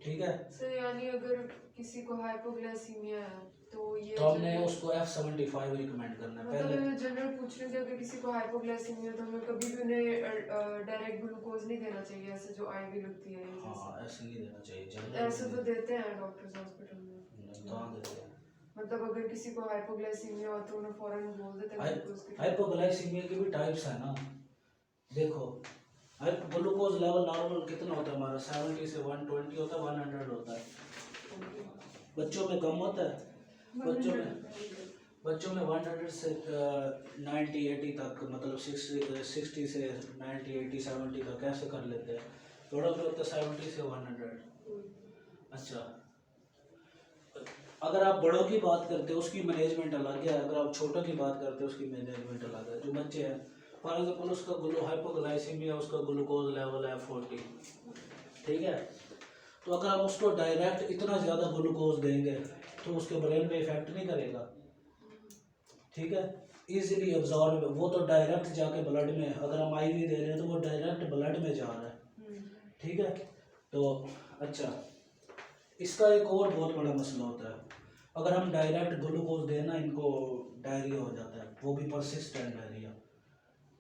ठीक है। सर यानी अगर किसी को हाइपोग्लाइसीमिया है तो ये तो हमने उसको F75 रिकमेंड करना है मतलब पहले। मैं जनरल पूछ रही थी, अगर किसी को हाइपोग्लाइसीमिया तो हमें कभी भी उन्हें डायरेक्ट ग्लूकोज नहीं देना चाहिए, ऐसे जो आईवी लगती है हाँ, ऐसे नहीं देना चाहिए, ऐसे तो जनरल देते हैं डॉक्टर्स हॉस्पिटल में। कहाँ देते हैं। मतलब अगर किसी को हाइपोग्लाइसीमिया हो तो उन्हें फौरन बोल देते हैं ग्लूकोज की। हाइपोग्लाइसीमिया के भी टाइप्स है ना, देखो ग्लूकोज लेवल नॉर्मल कितना होता है हमारा, 70 से 120 होता है, 100 होता है, बच्चों में कम होता है, बच्चों में 100 से 90-80 तक, मतलब 60 से 90-80-70 तक कैसे कर लेते हैं, थोड़ा भी होता है 70 से 100। अच्छा, अगर आप बड़ों की बात करते हो उसकी मैनेजमेंट अलग है, अगर आप छोटों की बात करते हो उसकी मैनेजमेंट अलग है। जो बच्चे हैं फॉर एग्जाम्पल उसका हाइपोग्लाइसीमिया, उसका ग्लूकोज लेवल है 40, ठीक है। तो अगर हम उसको डायरेक्ट इतना ज़्यादा ग्लूकोज देंगे तो उसके ब्रेन में इफेक्ट नहीं करेगा, ठीक है। इजीली अब्जॉर्ब, वो तो डायरेक्ट जाके ब्लड में, अगर हम IV दे रहे हैं तो वो डायरेक्ट ब्लड में जा रहा है, ठीक है। तो अच्छा, इसका एक और बहुत बड़ा मसला होता है, अगर हम डायरेक्ट ग्लूकोज देना इनको डायरिया हो जाता है, वो भी परसिस्टेंट डायरिया,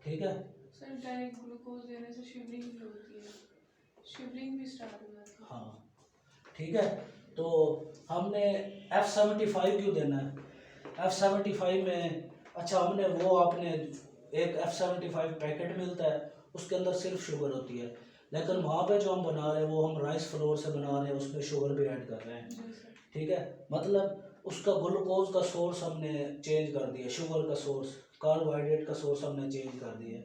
ठीक है। सर डायरेक्ट ग्लूकोज देने से शिवरिंग भी होती है, शिवरिंग भी स्टार्ट हो जाती है। हाँ ठीक है। तो हमने F75 क्यों देना है? F75 में अच्छा हमने वो आपने एक F75 पैकेट मिलता है, उसके अंदर सिर्फ शुगर होती है, लेकिन वहाँ पे जो हम बना रहे हैं वो हम राइस फ्लोर से बना रहे हैं, उसमें शुगर भी ऐड कर रहे हैं, ठीक है। मतलब उसका ग्लूकोज का सोर्स हमने चेंज कर दिया, शुगर का सोर्स, कार्बोहाइड्रेट का सोर्स हमने चेंज कर दिया।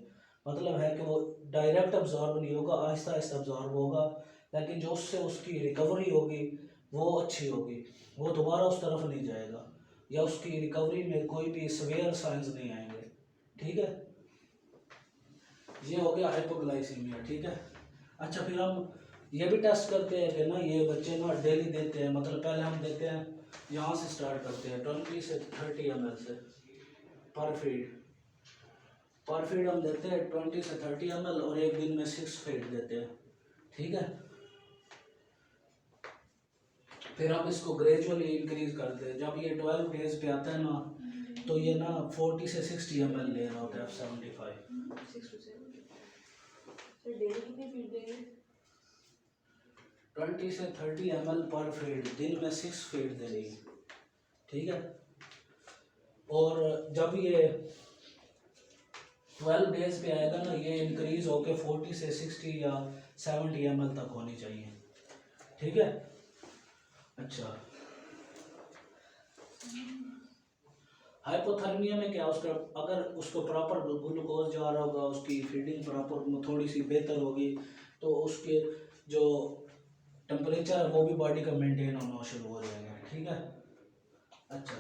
मतलब है कि वो डायरेक्ट अब्जॉर्ब नहीं होगा, आहिस्ता आहिस्ता अब्जॉर्ब होगा, लेकिन जो उससे उसकी रिकवरी होगी वो अच्छी होगी, वो दोबारा उस तरफ नहीं जाएगा, या उसकी रिकवरी में कोई भी सवेयर साइंस नहीं आएंगे, ठीक है। ये हो गया हाइपोग्लाइसीमिया, ठीक है। अच्छा, फिर हम ये भी टेस्ट करते हैं कि ना ये बच्चे ना डेली देते हैं, मतलब पहले हम देते हैं यहाँ से स्टार्ट करते हैं 20 से 30 ml से पर फीड हम देते हैं 20 से 30 ml, और एक दिन में 6 फीड देते हैं, ठीक है। फिर हम इसको ग्रेजुअली इंक्रीज करते हैं, जब ये 12 डेज पे आता है ना तो ये ना 40 से 60 ml ले रहा होता है F75। 6 to 7 फिर डेली कितनी फीड देंगे? 20 से 30 ml पर फीड, दिन में 6 फीड दे रही है, ठीक है। और जब ये 12 डेज पे आएगा ना, ये इंक्रीज होके 40 से 60 या 70 ml तक होनी चाहिए, ठीक है। अच्छा, हाइपोथर्मिया में क्या, उसका अगर उसको प्रॉपर ग्लूकोज जा रहा होगा, उसकी फीडिंग प्रॉपर थोड़ी सी बेहतर होगी, तो उसके जो टेम्परेचर है वो भी बॉडी का मेंटेन होना शुरू हो जाएगा, ठीक है। अच्छा,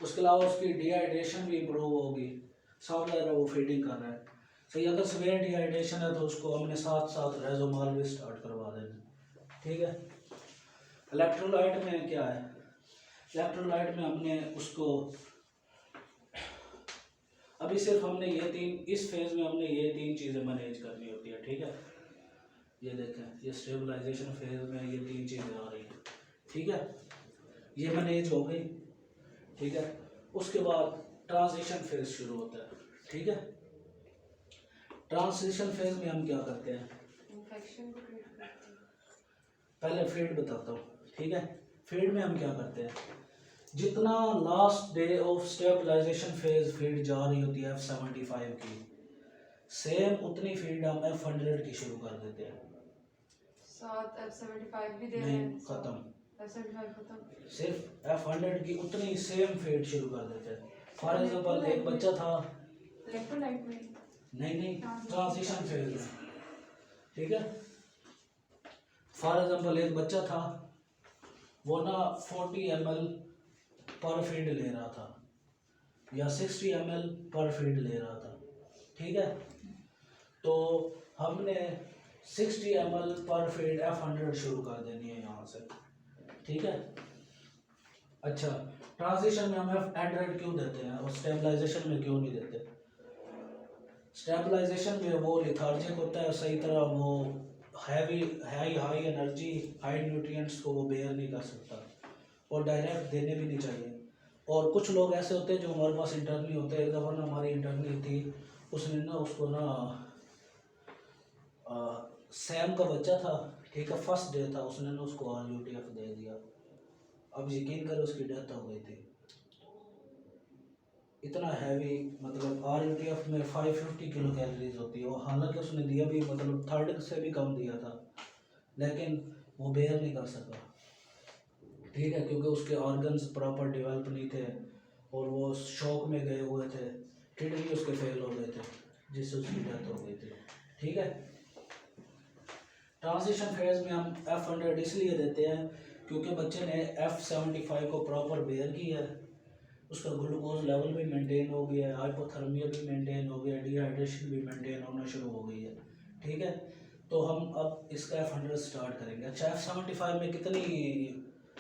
उसके अलावा उसकी डिहाइड्रेशन भी इम्प्रूव होगी, साफ ज़्यादा वो फीडिंग कर रहा है सही। अगर सवेरे डिहाइड्रेशन है तो उसको हमने साथ साथ रेजोमाल भी स्टार्ट करवा देना, ठीक है। इलेक्ट्रोलाइट में क्या है, इलेक्ट्रोलाइट में हमने उसको अभी सिर्फ हमने ये तीन, इस फेज में हमने ये 3 चीज़ें मैनेज करनी होती है, ठीक है। ये देखें, ये स्टेबलाइजेशन फेज में ये 3 चीज़ें आ रही हैं, ठीक है। ये मैनेज हो गई, ठीक है। उसके बाद ट्रांजिशन फेज शुरू होता है, ठीक है। ट्रांजिशन फेज में हम क्या करते हैं, इन्फेक्शन को ट्रीट करते हैं। पहले फीड बताता हूँ, ठीक है। फीड में हम क्या करते हैं, जितना last day of stabilisation phase feed जा रही होती है F75 की, सेम उतनी फीड हम F100 की शुरू कर देते हैं। साथ F75 भी दे रहे नहीं, हैं, खत्म, F75 खत्म, सिर्फ F100 की उतनी सेम फीड शुरू कर देते हैं। फॉर एग्जाम्पल एक बच्चा था, इलेक्ट्रोलाइट में नहीं ट्रांजिशन फेज में, ठीक है। फॉर एग्जाम्पल एक बच्चा था, वो ना 40 ml पर फीड ले रहा था या 60 ml पर फीड ले रहा था, ठीक है। तो हमने 60 ml पर फीड F100 शुरू कर देनी है यहाँ से, ठीक है। अच्छा, ट्रांजिशन में हम F100 क्यों देते हैं और स्टेबलाइजेशन में क्यों नहीं देते? स्टेबलाइजेशन में वो लिथार्जिक होता है, सही तरह वो हाई एनर्जी, हाई न्यूट्रिएंट्स को वो बेयर नहीं कर सकता, और डायरेक्ट देने भी नहीं चाहिए। और कुछ लोग ऐसे होते हैं जो हमारे पास इंटरनी होते हैं, एक दफ़ा ना हमारी इंटरनी थी, उसने ना उसको ना सैम का बच्चा था, ठीक है, फर्स्ट डे था, उसने ना उसको RUTF दे दिया। अब यकीन करो उसकी डेथ हो गई थी। इतना हैवी, मतलब RUTF में 550 किलो कैलोरीज होती है, और हालांकि उसने दिया भी मतलब 3rd से भी कम दिया था, लेकिन वो बेयर नहीं कर सका, ठीक है, क्योंकि उसके ऑर्गन्स प्रॉपर डेवलप नहीं थे और वो शॉक में गए हुए थे, किडनी उसके फेल हो गए थे, जिससे उसकी डेथ हो गई थी, ठीक है। ट्रांजिशन फेज में हम F100 इसलिए देते हैं क्योंकि बच्चे ने F75 को प्रॉपर बेयर किया है, उसका ग्लूकोज लेवल भी मेंटेन हो गया है, हाइपोथर्मिया भी मेंटेन हो गया, डिहाइड्रेशन भी मेंटेन होना शुरू हो गई है। ठीक है, तो हम अब इसका F100 स्टार्ट करेंगे। अच्छा, F75 में कितनी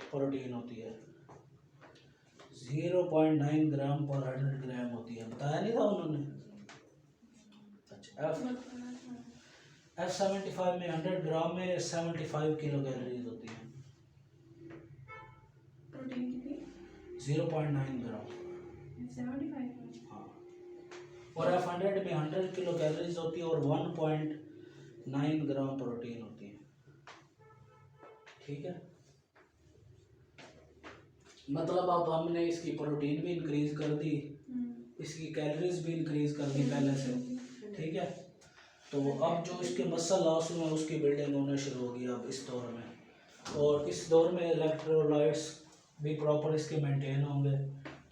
प्रोटीन होती है? 0.9 ग्राम पर 100 ग्राम होती है, बताया नहीं था उन्होंने? अच्छा, F75 में 100 ग्राम में 75 किलो कैलोरीज होती है। प्रोटीन कितनी? 0.9 ग्राम। 75। हाँ, और F100 में 100 किलो कैलोरीज होती है और 1.9 ग्राम प्रोटीन होती है। ठीक है, मतलब अब हमने इसकी प्रोटीन भी इंक्रीज कर दी, इसकी कैलोरीज भी इंक्रीज कर दी पहले से। ठीक है, तो अब जो इसके मसल लॉस हुए उसकी बिल्डिंग होना शुरू होगी अब इस दौर में, और इस दौर में इलेक्ट्रोलाइट्स भी प्रॉपर इसके मेंटेन होंगे।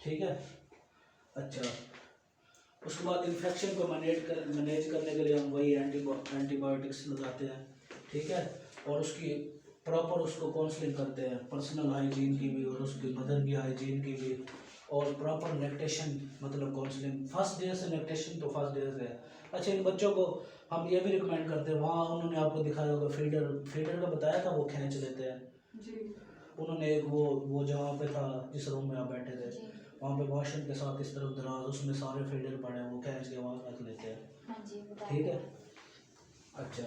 ठीक है, अच्छा, उसके बाद इन्फेक्शन को मैनेज करने के लिए हम वही एंटीबायोटिक्स लगाते हैं। ठीक है, और उसकी प्रॉपर उसको काउंसलिंग करते हैं, पर्सनल हाइजीन की भी और उसकी मदर की हाइजीन की भी, और प्रॉपर लैक्टेशन मतलब काउंसलिंग फर्स्ट डे से, लैक्टेशन तो फर्स्ट डे से। अच्छा, इन बच्चों को हम ये भी रिकमेंड करते हैं, वहाँ उन्होंने आपको दिखाया होगा फीडर का बताया था, वो खींच लेते हैं जी। उन्होंने एक वो जहाँ पे था जिस रूम में आप बैठे थे वहाँ पे वॉशरूम के साथ इस तरफ दराज, उसमें सारे फीडर पड़े हैं, वो खींच के वहाँ रख लेते हैं। हाँ जी, बताइए। ठीक है, अच्छा,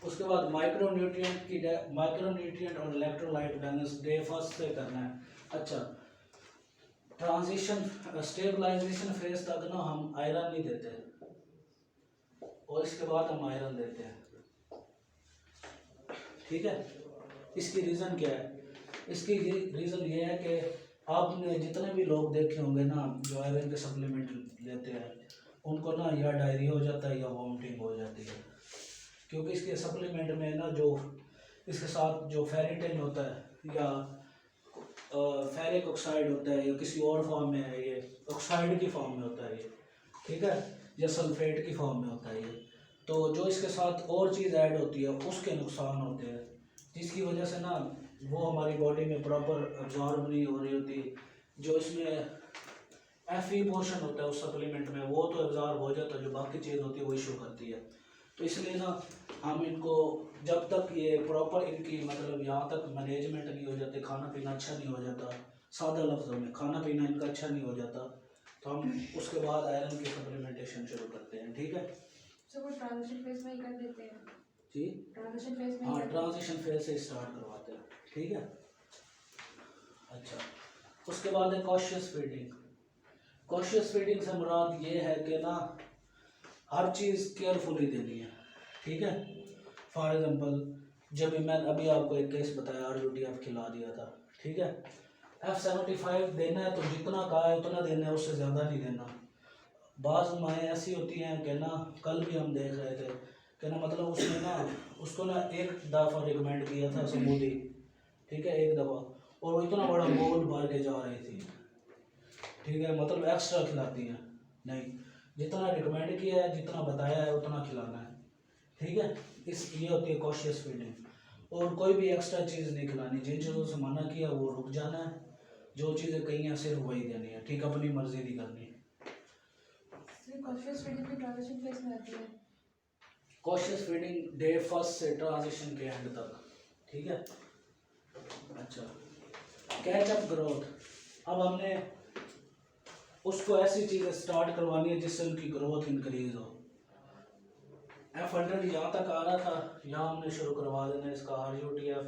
उसके बाद माइक्रोन्यूट्रिएंट और इलेक्ट्रोलाइट बैलेंस डे फर्स्ट से करना है। अच्छा, ट्रांजिशन स्टेबलाइजेशन फेज तक ना हम आयरन नहीं देते और इसके बाद हम आयरन देते हैं। ठीक है, इसकी रीज़न क्या है? इसकी रीज़न ये है कि आपने जितने भी लोग देखे होंगे ना जो आयरन के सप्लीमेंट लेते हैं, उनको ना या डायरिया हो जाता है या वॉमिटिंग हो जाती है, क्योंकि इसके सप्लीमेंट में ना जो इसके साथ जो फेरिटिन होता है या फेरिक ऑक्साइड होता है या किसी और फॉर्म में है, ये ऑक्साइड की फॉर्म में होता है ये। ठीक है, या सल्फेट की फॉर्म में होता है ये, तो जो इसके साथ और चीज़ ऐड होती है उसके नुकसान होते हैं, जिसकी वजह से ना वो हमारी बॉडी में प्रॉपर अब्जॉर्ब नहीं हो रही होती। जो इसमें Fe पोर्शन होता है उस सप्लीमेंट में वो तो अब्जॉर्ब हो जाता है, जो बाकी चीज़ होती है वो इशू करती है। तो इसलिए ना हम इनको जब तक ये प्रॉपर इनकी मतलब यहाँ तक मैनेजमेंट नहीं हो जाते, खाना पीना अच्छा नहीं हो जाता, सादा लफ्ज़ों में खाना पीना इनका अच्छा नहीं हो जाता, तो हम उसके बाद आयरन की सप्लीमेंटेशन शुरू करते हैं। ठीक है, तो वो ट्रांजिशन फेज में ही कर देते हैं जी, ट्रांजिशन फेज में। हाँ, ट्रांजिशन फेज से स्टार्ट करवाते हैं। ठीक है, अच्छा, उसके बाद है कॉशियस फीडिंग। कॉशियस फीडिंग से मुराद ये है कि ना हर चीज़ केयरफुली देनी है। ठीक है, फॉर एग्जांपल जब मैं अभी आपको एक केस बताया RUTF खिला दिया था। ठीक है, F75 देना है तो जितना कहा है उतना देना है, उससे ज़्यादा नहीं देना। बाज़ माएँ ऐसी होती हैं कि ना, कल भी हम देख रहे थे कि ना मतलब उसने ना उसको ना एक दफ़ा रिकमेंड किया था समूदी, ठीक है, एक दफ़ा, और वो इतना बड़ा बोल भर के जा रही थी। ठीक है, मतलब एक्स्ट्रा खिलाती हैं नहीं, जितना रिकमेंड किया है जितना बताया है उतना खिलाना है। ठीक है, ये होती है कॉशियस फीडिंग, और कोई भी एक्स्ट्रा चीज़ नहीं खिलानी, जिन चीज़ों से मना किया वो रुक जाना है, जो चीज़ें कही हैं सिर्फ वही देनी है। ठीक, अपनी मर्जी नहीं करनी। कॉशियस फीडिंग भी ट्रांजिशन फेज में आती है। कॉशियस फीडिंग डे फर्स्ट से ट्रांजिशन के एंड तक। ठीक है, अच्छा, कैचअप ग्रोथ, अब हमने उसको ऐसी चीज़ें स्टार्ट करवानी है जिससे उनकी ग्रोथ इंक्रीज हो। F100 यहाँ तक आ रहा था, यहाँ हमने शुरू करवा देना इसका RUTF,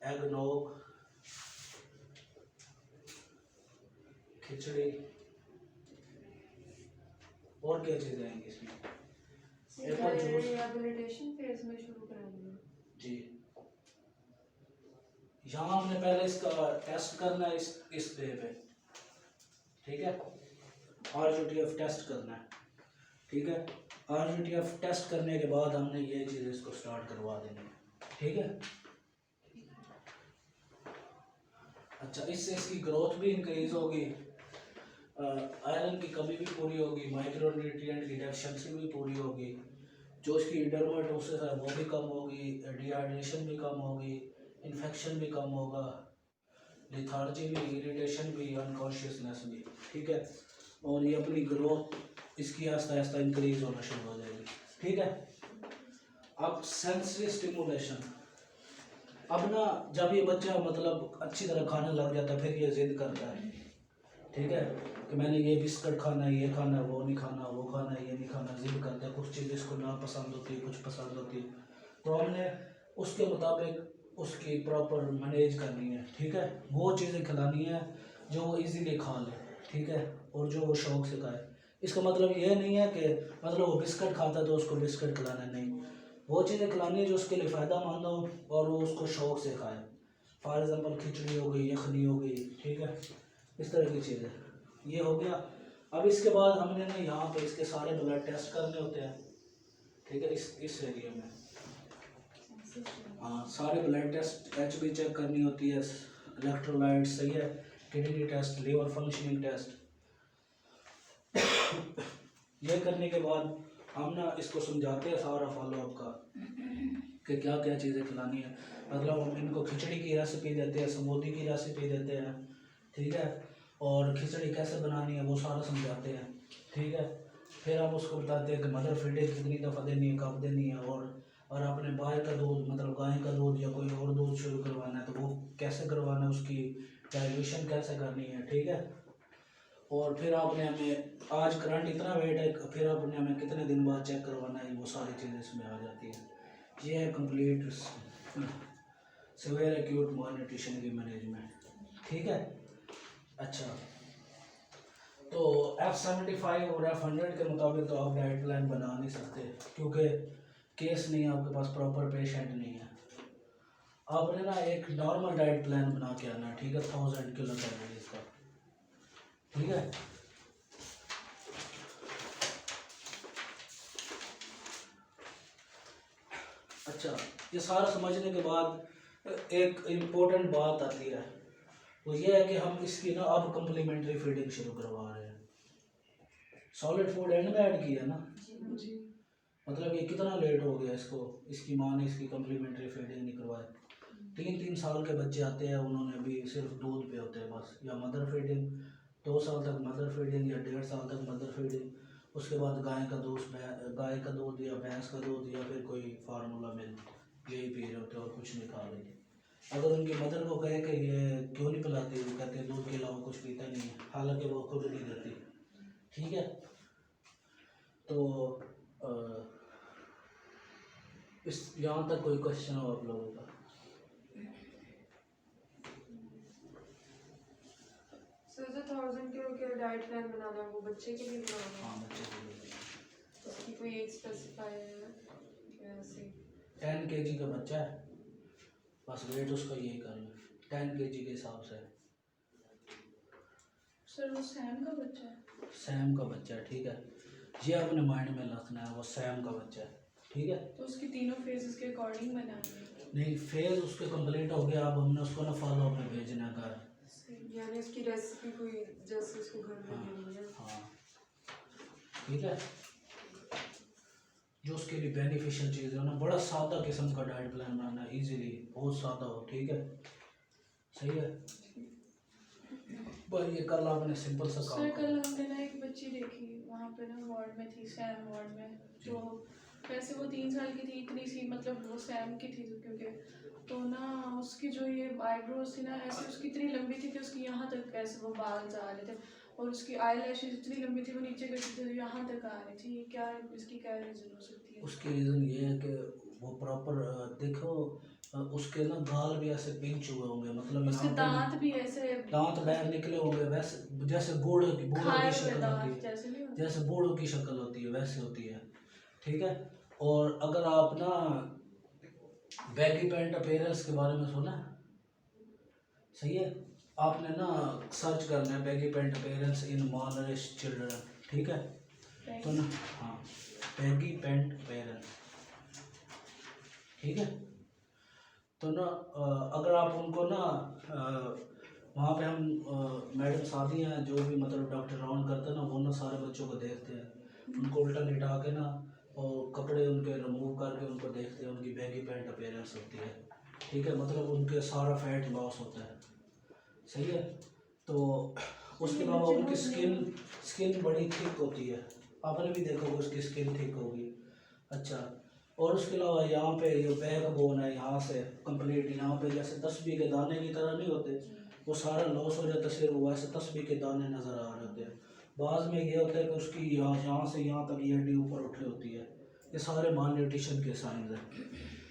एग नोक, खिचड़ी, और क्या चीज़ें आएंगी इसमें? एप्पल जूस रिहैबिलिटेशन फेज में शुरू कराएंगे जी। यहाँ हमने पहले इसका टेस्ट करना है इस डे पे। ठीक है, RUTF टेस्ट करना है। ठीक है, RUTF टेस्ट करने के बाद हमने ये चीज़ इसको स्टार्ट करवा देनी है। ठीक है, अच्छा, इससे इसकी ग्रोथ भी इंक्रीज होगी, आयरन की कमी भी पूरी होगी, माइक्रोन्यूट्रिएंट की डेफिशिएंसी भी पूरी होगी, जो इसकी डर्माटोसिस है वो भी कम होगी, डिहाइड्रेशन भी कम होगी, इन्फेक्शन भी कम होगा, लिथार्जी भी, इरिटेशन भी, अनकॉन्शियसनेस भी, ठीक है। और ये अपनी ग्रोथ इसकी आस्ता आस्ता इंक्रीज होना शुरू हो जाएगी, ठीक है। अब सेंसरी स्टिमुलेशन, अब ना जब ये बच्चा मतलब अच्छी तरह खाने लग जाता है फिर ये जिद करता है, ठीक है, कि मैंने ये बिस्किट खाना है, ये खाना है, वो नहीं खाना, वो खाना है, ये नहीं खाना, जिद करता है। कुछ चीज़ इसको ना पसंद होती है, कुछ पसंद होती है, तो हमने उसके मुताबिक उसकी प्रॉपर मैनेज करनी है, ठीक है। वो चीज़ें खिलानी है जो वो इजीली खा ले, ठीक है, और जो वो शौक से खाए। इसका मतलब ये नहीं है कि मतलब वो बिस्किट खाता है तो उसको बिस्किट खिलाना है, नहीं, वो चीज़ें खिलानी है जो उसके लिए फ़ायदेमंद हो और वो उसको शौक से खाए। फॉर एग्ज़ाम्पल खिचड़ी हो गई, यखनी हो गई, ठीक है, इस तरह की चीज़ें। ये हो गया। अब इसके बाद हमने ना यहाँ पे इसके सारे ब्लड टेस्ट करने होते हैं, ठीक है, इस एरिया में। हाँ, सारे ब्लड टेस्ट, HB चेक करनी होती है, इलेक्ट्रोलाइट सही है, kidney test, liver functioning test. ये करने के बाद हम ना इसको समझाते हैं सारा फॉलोअप का कि क्या क्या चीज़ें खिलानी है। मतलब हम इनको खिचड़ी की रेसिपी देते हैं, समोदी की रेसिपी देते हैं, ठीक है, और खिचड़ी कैसे बनानी है वो सारा समझाते हैं, ठीक है। फिर हम उसको बताते हैं कि मदर फीडिंग कितनी दफ़ा देनी है, कब देनी है, और आपने बाहर का दूध मतलब गाय का दूध या कोई और दूध शुरू करवाना है तो वो कैसे करवाना है, उसकी डाइल्यूशन कैसे करनी है, ठीक है। और फिर आपने हमें आज करंट इतना वेट है, फिर आपने हमें कितने दिन बाद चेक करवाना है, वो सारी चीज़ें इसमें आ जाती है। ये है कंप्लीट सिवियर एक्यूट malnutrition की मैनेजमेंट, ठीक है। अच्छा, तो F75 और F100 के मुताबिक तो आप डाइट प्लान बना नहीं सकते क्योंकि केस नहीं है आपके पास, प्रॉपर पेशेंट नहीं है। आपने ना एक नॉर्मल डाइट प्लान बना के आना, ठीक है, 1000 किलो कैलोरीज का, ठीक है। अच्छा, ये सारा समझने के बाद एक इम्पोर्टेंट बात आती है, तो ये है कि हम इसकी ना अब कम्प्लीमेंट्री फीडिंग शुरू करवा रहे हैं। सॉलिड फूड एंड में ऐड किया ना, जी। मतलब ये कितना लेट हो गया इसको, इसकी माँ ने इसकी कम्प्लीमेंट्री फीडिंग नहीं करवाई। 3-3 साल के बच्चे आते हैं, उन्होंने अभी सिर्फ दूध पे होते हैं बस, या मदर फीडिंग 2 साल तक मदर फीडिंग या 1.5 साल तक मदर फीडिंग, उसके बाद गाय का दूध या भैंस का दूध या फिर कोई फार्मूला मिल्क, यही पी रहे होते हैं और कुछ नहीं खा रहे। अगर उनकी मदर को कहे कि ये क्यों नहीं पिलाती, वो कहते हैं दूध के अलावा कुछ पीता नहीं है, हालांकि वो खुद नहीं देती, ठीक है। तो इस यहाँ तक कोई क्वेश्चन हो आप लोगों का? सर जो 1000 किलो के डाइट प्लान बनाना है वो बच्चे के लिए बनाना है? हाँ, बच्चे के लिए। उसकी कोई एज स्पेसिफाई है या ऐसे? 10 kg का बच्चा है, बस वेट उसका यही कर लो 10 kg के हिसाब से। सर वो सैम का बच्चा है? सैम का बच्चा है, ठीक है, ये अपने माइंड में रखना है, वो सैम का बच्चा है, ठीक है। तो उसकी तीनों फेजेस के अकॉर्डिंग बनानी है? नहीं, फेज उसके कंप्लीट हो गया, अब हमने उसको ना फॉलो अप में भेजना है घर। यानी उसकी रेसिपी कोई जैसे उसको घर में देनी है? हाँ, ठीक है, जो उसके लिए बेनिफिशियल चीज़ है ना, बड़ा सादा किस्म का डाइट प्लान बनाना है, इजीली, बहुत सादा हो, ठीक है, सही है। पर ये कल आपने सिंपल सा काम सर कल हमने ना एक बच्ची देखी वहाँ पे ना वार्ड में थी, सैम वार्ड में, जो वैसे वो 3 साल की थी, इतनी सी मतलब वो सैम की थी क्योंकि, तो ना उसकी जो ये आईब्रोज थी ना ऐसे उसकी इतनी लंबी थी कि उसकी यहाँ तक ऐसे वो बाल जा रहे थे, और उसकी आई लैशेज इतनी लंबी थी वो नीचे करती थी यहाँ तक आ रही थी। ये क्या, इसकी क्या रीज़न हो सकती है? उसकी रीज़न ये है कि वो प्रॉपर देखो, उसके ना गाल भी ऐसे पिंच हुए होंगे, मतलब उसके यहाँ पे दांत भी ऐसे दांत बाहर निकले होंगे, वैसे जैसे बूढ़ों की खाए हुए शक्ल होती दांत है, जैसे नहीं होते? जैसे बूढ़ों की शक्ल होती है वैसे होती है, ठीक है। और अगर आप ना बैगी पैंट अपीयरेंस के बारे में सुना है, सही है, आपने ना सर्च करना है बैगी पैंट अपीयरेंस इन malnourished चिल्ड्रन, ठीक है, तो ना हाँ बैगी पैंट अपीयरेंस, ठीक है। तो ना अगर आप उनको ना वहाँ पे हम मैडम सादी हैं जो भी मतलब डॉक्टर राउंड करते हैं ना, वो ना सारे बच्चों को देखते हैं, उनको उल्टा लिटा के ना और कपड़े उनके रिमूव करके उनको देखते हैं, उनकी बैगी पैंट अपीयरेंस होती है, ठीक है, मतलब उनके सारा फैट लॉस होता है, सही है। तो उसके अलावा उनकी स्किन बड़ी थिक होती है, आपने भी देखा होगा उसकी स्किन थिक होगी। अच्छा, और उसके अलावा यहाँ पे ये बैक बोन है, यहाँ से कंप्लीट यहाँ पे जैसे तस्बीह के दाने की तरह नहीं होते, वो सारा लॉस हो जाता है, सिर्फ वो ऐसे तस्बीह के दाने नज़र आ रहे होते हैं। बाद में ये होता है कि उसकी यहाँ से यहाँ तक ये हड्डी ऊपर उठी होती है। ये सारे माल न्यूट्रिशन के साइंस हैं।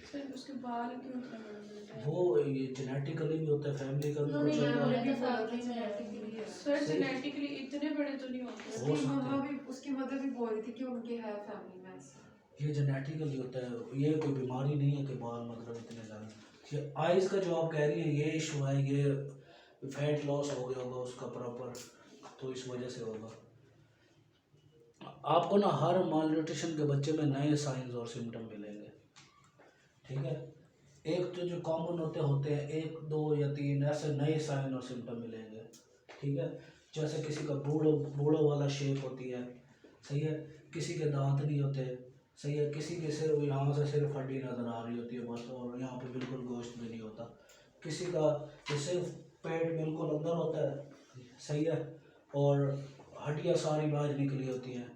सर उसके बाल क्यों इतने बड़े बड़े? वो ये जेनेटिकली भी होता है, फैमिली का भी नहीं, कुछ होता है। मैंने तो फैमिली में है। सर जेनेटिकली इतने बड़े तो नहीं होते। हो उसकी सकते मम्मा हैं। भी, उसकी मदर भी बोल रही थी कि उनके है फैमिली में ऐसा। ये जेनेटिकली होता है, ये कोई बीमारी नहीं है कि बाल मतलब इतने ज़्यादा। ये आइज़ का जो आप कह रही हैं ये इशू है, ये फैट लॉस हो गया होगा उसका प्रॉपर, तो इस वजह से होगा। आपको ना हर माल न्यूट्रिशन के बच्चे में नए साइंस और सिम्टम मिलेंगे, ठीक है। एक तो जो कॉमन होते हैं 1 2 या 3 ऐसे नए साइन और सिम्टम मिलेंगे, ठीक है। जैसे किसी का बूढ़ों वाला शेप होती है, सही है, किसी के दांत नहीं होते, सही है, किसी के सिर्फ यहाँ से सिर्फ हड्डी नज़र आ रही होती है बस, और यहाँ पे बिल्कुल गोश्त भी नहीं होता। किसी का ये सिर्फ पेट बिल्कुल अंदर होता है, सही है, और हड्डियाँ सारी बाहर निकली होती हैं।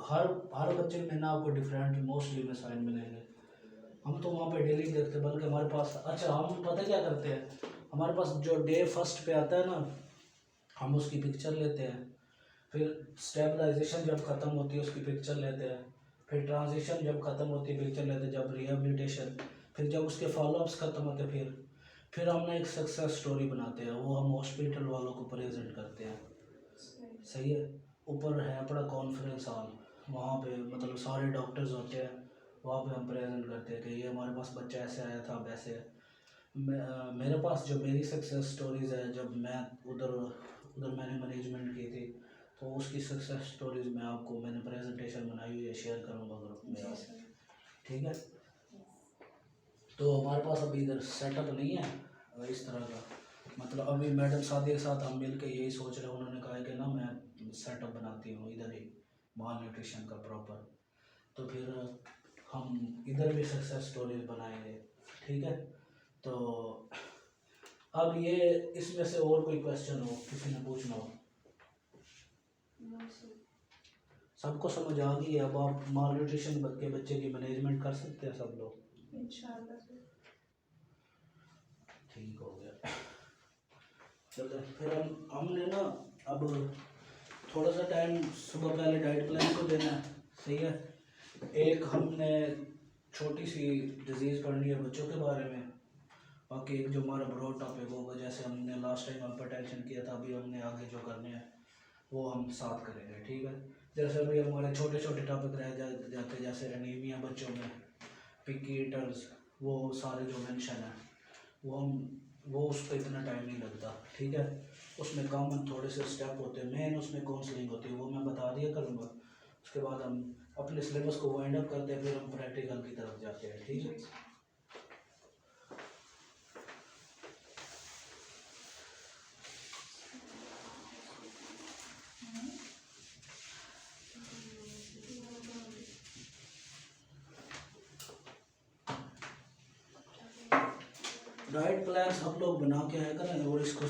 हर बच्चे में ना आपको डिफरेंट मोस्टली में साइन मिलेंगे। हम तो वहाँ पे डेली देखते, बल्कि हमारे पास, अच्छा हम पता क्या करते हैं, हमारे पास जो डे फर्स्ट पे आता है ना, हम उसकी पिक्चर लेते हैं, फिर स्टेबलाइजेशन जब ख़त्म होती है उसकी पिक्चर लेते हैं, फिर ट्रांजिशन जब ख़त्म होती है पिक्चर लेते हैं, जब रिहेबिलिटेशन, फिर जब उसके फॉलोअप्स ख़त्म होते हैं, फिर हम एक सक्सेस स्टोरी बनाते हैं, वो हम हॉस्पिटल वालों को प्रेजेंट करते हैं, सही है। ऊपर है अपना कॉन्फ्रेंस हॉल, वहाँ पे मतलब सारे डॉक्टर्स होते हैं, वहाँ पे हम प्रेजेंट करते हैं कि ये हमारे पास बच्चा ऐसे आया था, वैसे मेरे पास जो मेरी सक्सेस स्टोरीज़ है, जब मैं उधर मैंने मैनेजमेंट की थी, तो उसकी सक्सेस स्टोरीज़ मैं आपको, मैंने प्रेजेंटेशन बनाई हुई है, शेयर करूँगा ग्रुप में आज, ठीक है। तो हमारे पास अभी इधर सेटअप नहीं है इस तरह का, मतलब अभी मैडम सादी के साथ हम मिल के यही सोच रहे हैं, उन्होंने कहा है कि ना मैं सेटअप बनाती हूँ इधर ही माल न्यूट्रिशन का प्रॉपर, तो फिर हम इधर भी सक्सेस स्टोरीज बनाएंगे, ठीक है। तो अब ये इसमें से और कोई क्वेश्चन हो, किसी ने पूछना हो? सबको समझ आ गई है? अब आप माल न्यूट्रिशन के बच्चे की मैनेजमेंट कर सकते हैं सब लोग, इंशाल्लाह सर। ठीक हो गया। चलो फिर हमने ना अब थोड़ा सा टाइम सुबह पहले डाइट प्लान को देना है, सही है। एक हमने छोटी सी डिजीज़ पढ़नी है बच्चों के बारे में, बाकी एक जो हमारा ब्रॉड टॉपिक होगा, जैसे हमने लास्ट टाइम हाइपरटेंशन किया था, अभी हमने आगे जो करने हैं वो हम साथ करेंगे, ठीक है। जैसे अभी हमारे छोटे छोटे टॉपिक रह जाते, जैसे एनीमिया बच्चों में, पिकी ईटर्स, वो सारे जो मेंशन है वो उस पर इतना टाइम नहीं लगता, ठीक है। उसमें कॉमन थोड़े से स्टेप होते हैं, मेन उसमें काउंसलिंग होती है, वो मैं बता दिया करूँगा। उसके बाद हम अपने सिलेबस को वाइंड अप करते हैं, फिर हम प्रैक्टिकल की तरफ जाते हैं, ठीक है। डाइट प्लान हम लोग बना के आया करें और इसको